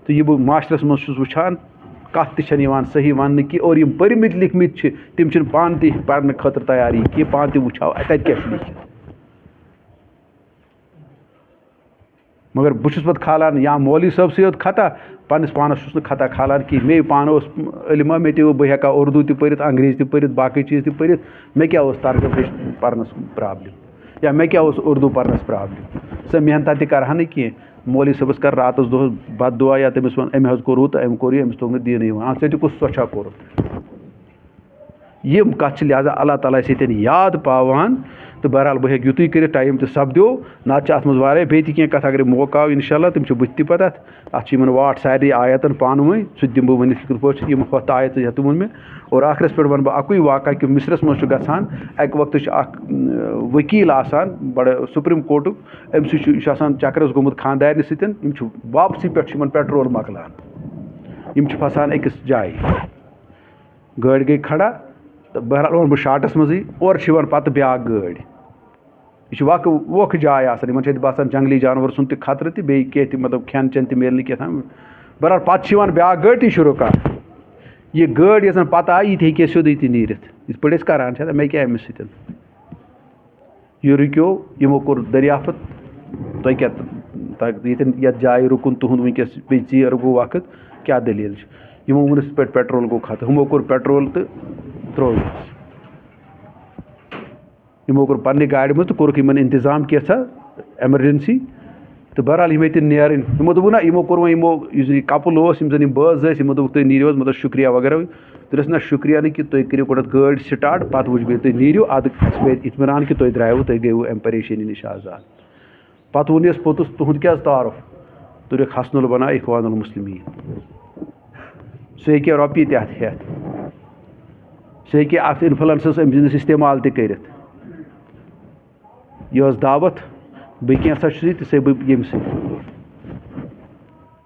تہٕ یہِ بہٕ معاشرَس منٛز چھُس وٕچھان کَتھ تہِ چھَنہٕ یِوان صحیح وَننہٕ کینٛہہ اور یِم پٔرۍمٕتۍ لیکھمٕتۍ چھِ تِم چھِنہٕ پانہٕ تہِ پَرنہٕ خٲطرٕ تیاری کینٛہہ پانہٕ تہِ وٕچھو تَتہِ کیٛاہ چھُ لیکھِتھ مگر بہٕ چھُس پَتہٕ کھالان یا مولوی صٲبسٕے یوت خطا پنٛنِس پانَس چھُس نہٕ خطا کھالان کینٛہہ مے پانہٕ اوس علما مےٚ تہِ بہٕ ہٮ۪کہٕ ہا اُردو تہِ پٔرِتھ انٛگریٖزی تہِ پٔرِتھ باقٕے چیٖز تہِ پٔرِتھ مےٚ کیٛاہ اوس ترجُمہٕ پَرنَس پرٛابلِم یا مےٚ کیٛاہ اوس اُردو پَرنَس پرٛابلِم سۄ محنت تہِ کَرٕ ہا نہٕ کینٛہہ مولوی صٲبَس کَرٕ راتَس دۄہَس بَد دُعا یا تٔمِس وَن أمۍ حظ کوٚر ہُہ تہٕ أمۍ کوٚر یہِ أمِس توٚگ نہٕ دیٖنٕے یِوان ژےٚ تہِ کُس سۄچھا کوٚرُتھ یِم کَتھٕ چھِ لہٰذا اللہ تعالیٰ ہَس ییٚتٮ۪ن یاد پاوان تہٕ بہرحال بہٕ ہیٚکہٕ یُتُے کٔرِتھ ٹایم تہِ سپدیو نَتہٕ چھِ اَتھ منٛز واریاہ بیٚیہِ تہِ کینٛہہ کَتھ اگرے موقعہٕ آو اِنشاء اللہ تِم چھِ بٕتھِ تہِ پَتہٕ اَتھ چھِ یِمَن واٹھ سارنٕے آیتَن پانہٕ ؤنۍ سُہ تہِ دِمہٕ بہٕ ؤنِتھ کِتھ پٲٹھۍ چھِ یِم ہۄتھ آیت یَتھ ووٚن مےٚ اور ٲخرَس پٮ۪ٹھ وَنہٕ بہٕ اَکُے واقعہ کہِ مِصرَس منٛز چھُ گژھان اَکہِ وقتہٕ چھُ اَکھ ؤکیٖل آسان بَڑٕ سُپریٖم کورٹُک أمۍ سۭتۍ چھُ یہِ چھُ آسان چَکرَس گوٚمُت خانٛدارنہِ سۭتۍ یِم چھِ واپسی پٮ۪ٹھ چھِ یِمَن پیٹرول مۄکلان یِم چھِ پھسان أکِس جایہِ گٲڑۍ گٔے کھڑا تہٕ بہرحال وَنہٕ بہٕ شاٹَس منٛزٕے اورٕ چھِ یِوان پَتہٕ بیٛاکھ گٲڑۍ یہِ چھِ ووکھٕ جاے آسان یِمَن چھِ ییٚتہِ باسان جنٛگلی جانوَر سُنٛد تہِ خطرٕ تہِ بیٚیہِ کینٛہہ تہِ مطلب کھٮ۪ن چٮ۪ن تہِ میلہِ نہٕ کینٛہہ تام بہرحال پَتہٕ چھِ یِوان بیٛاکھ گٲڑۍ تہِ چھُ رُکان یہِ گٲڑۍ یۄس زَن پَتہٕ آیہِ یہِ تہِ ہیٚکہِ ہے سیوٚدُے تہِ نیٖرِتھ یِتھ پٲٹھۍ أسۍ کَران چھِ مےٚ کیٛاہ أمِس سۭتۍ یہِ رُکیو یِمو کوٚر دٔریافت تۄہہِ کیٛاہ ییٚتٮ۪ن یَتھ جایہِ رُکُن تُہُنٛد وٕنکٮ۪س بیٚیہِ ژیر گوٚو وقت کیٛاہ دٔلیٖل چھِ یِمو ووٚنُس یِتھ پٲٹھۍ پیٹرول گوٚو ختم ہُمو کوٚر پیٹرول تہٕ ترٛووُس یِمو کوٚر پنٛنہِ گاڑِ منٛز تہٕ کوٚرُکھ یِمَن اِنتظام کینٛژھا ایمَرجَنسی تہٕ بہرحال یِم ییٚتہِ نیرٕنۍ یِمو دوٚپُکھ نہ یِمو کوٚر وۄنۍ یِمو یُس زَن یہِ کَپٕل اوس یِم زَن یِم بٲژ ٲسۍ یِمو دوٚپُکھ تُہۍ نیٖرِو حظ مطلب شُکریہ وغیرہ دوٚپُس نہ شُکریہ نہٕ کہِ تُہۍ کٔرِو گۄڈٕ گٲڑۍ سِٹاٹ پَتہٕ وٕچھِ بہٕ ییٚلہِ تُہۍ نیٖرِو اَدٕ اَسہِ واتہِ اطمینان کہِ تُہۍ درٛایوٕ تُہۍ گٔیوٕ اَمہِ پریشٲنی نِش آزاد پَتہٕ ووٚن یَس پوٚتُس تُہُنٛد کیٛاہ حظ تعارُف تُلِکھ حسن البنا اخوان المسلمیٖن سُہ ہیٚکہِ ہا رۄپیہِ تہِ اَتھ ہٮ۪تھ سُہ ہیٚکہِ اَتھ اِنفٕلَنسَس أمۍ سٕنٛدِس اِستعمال تہِ کٔرِتھ یہِ ٲس دعوت بہٕ کینٛژھا چھُسٕے تہِ سۄ بہٕ ییٚمہِ سۭتۍ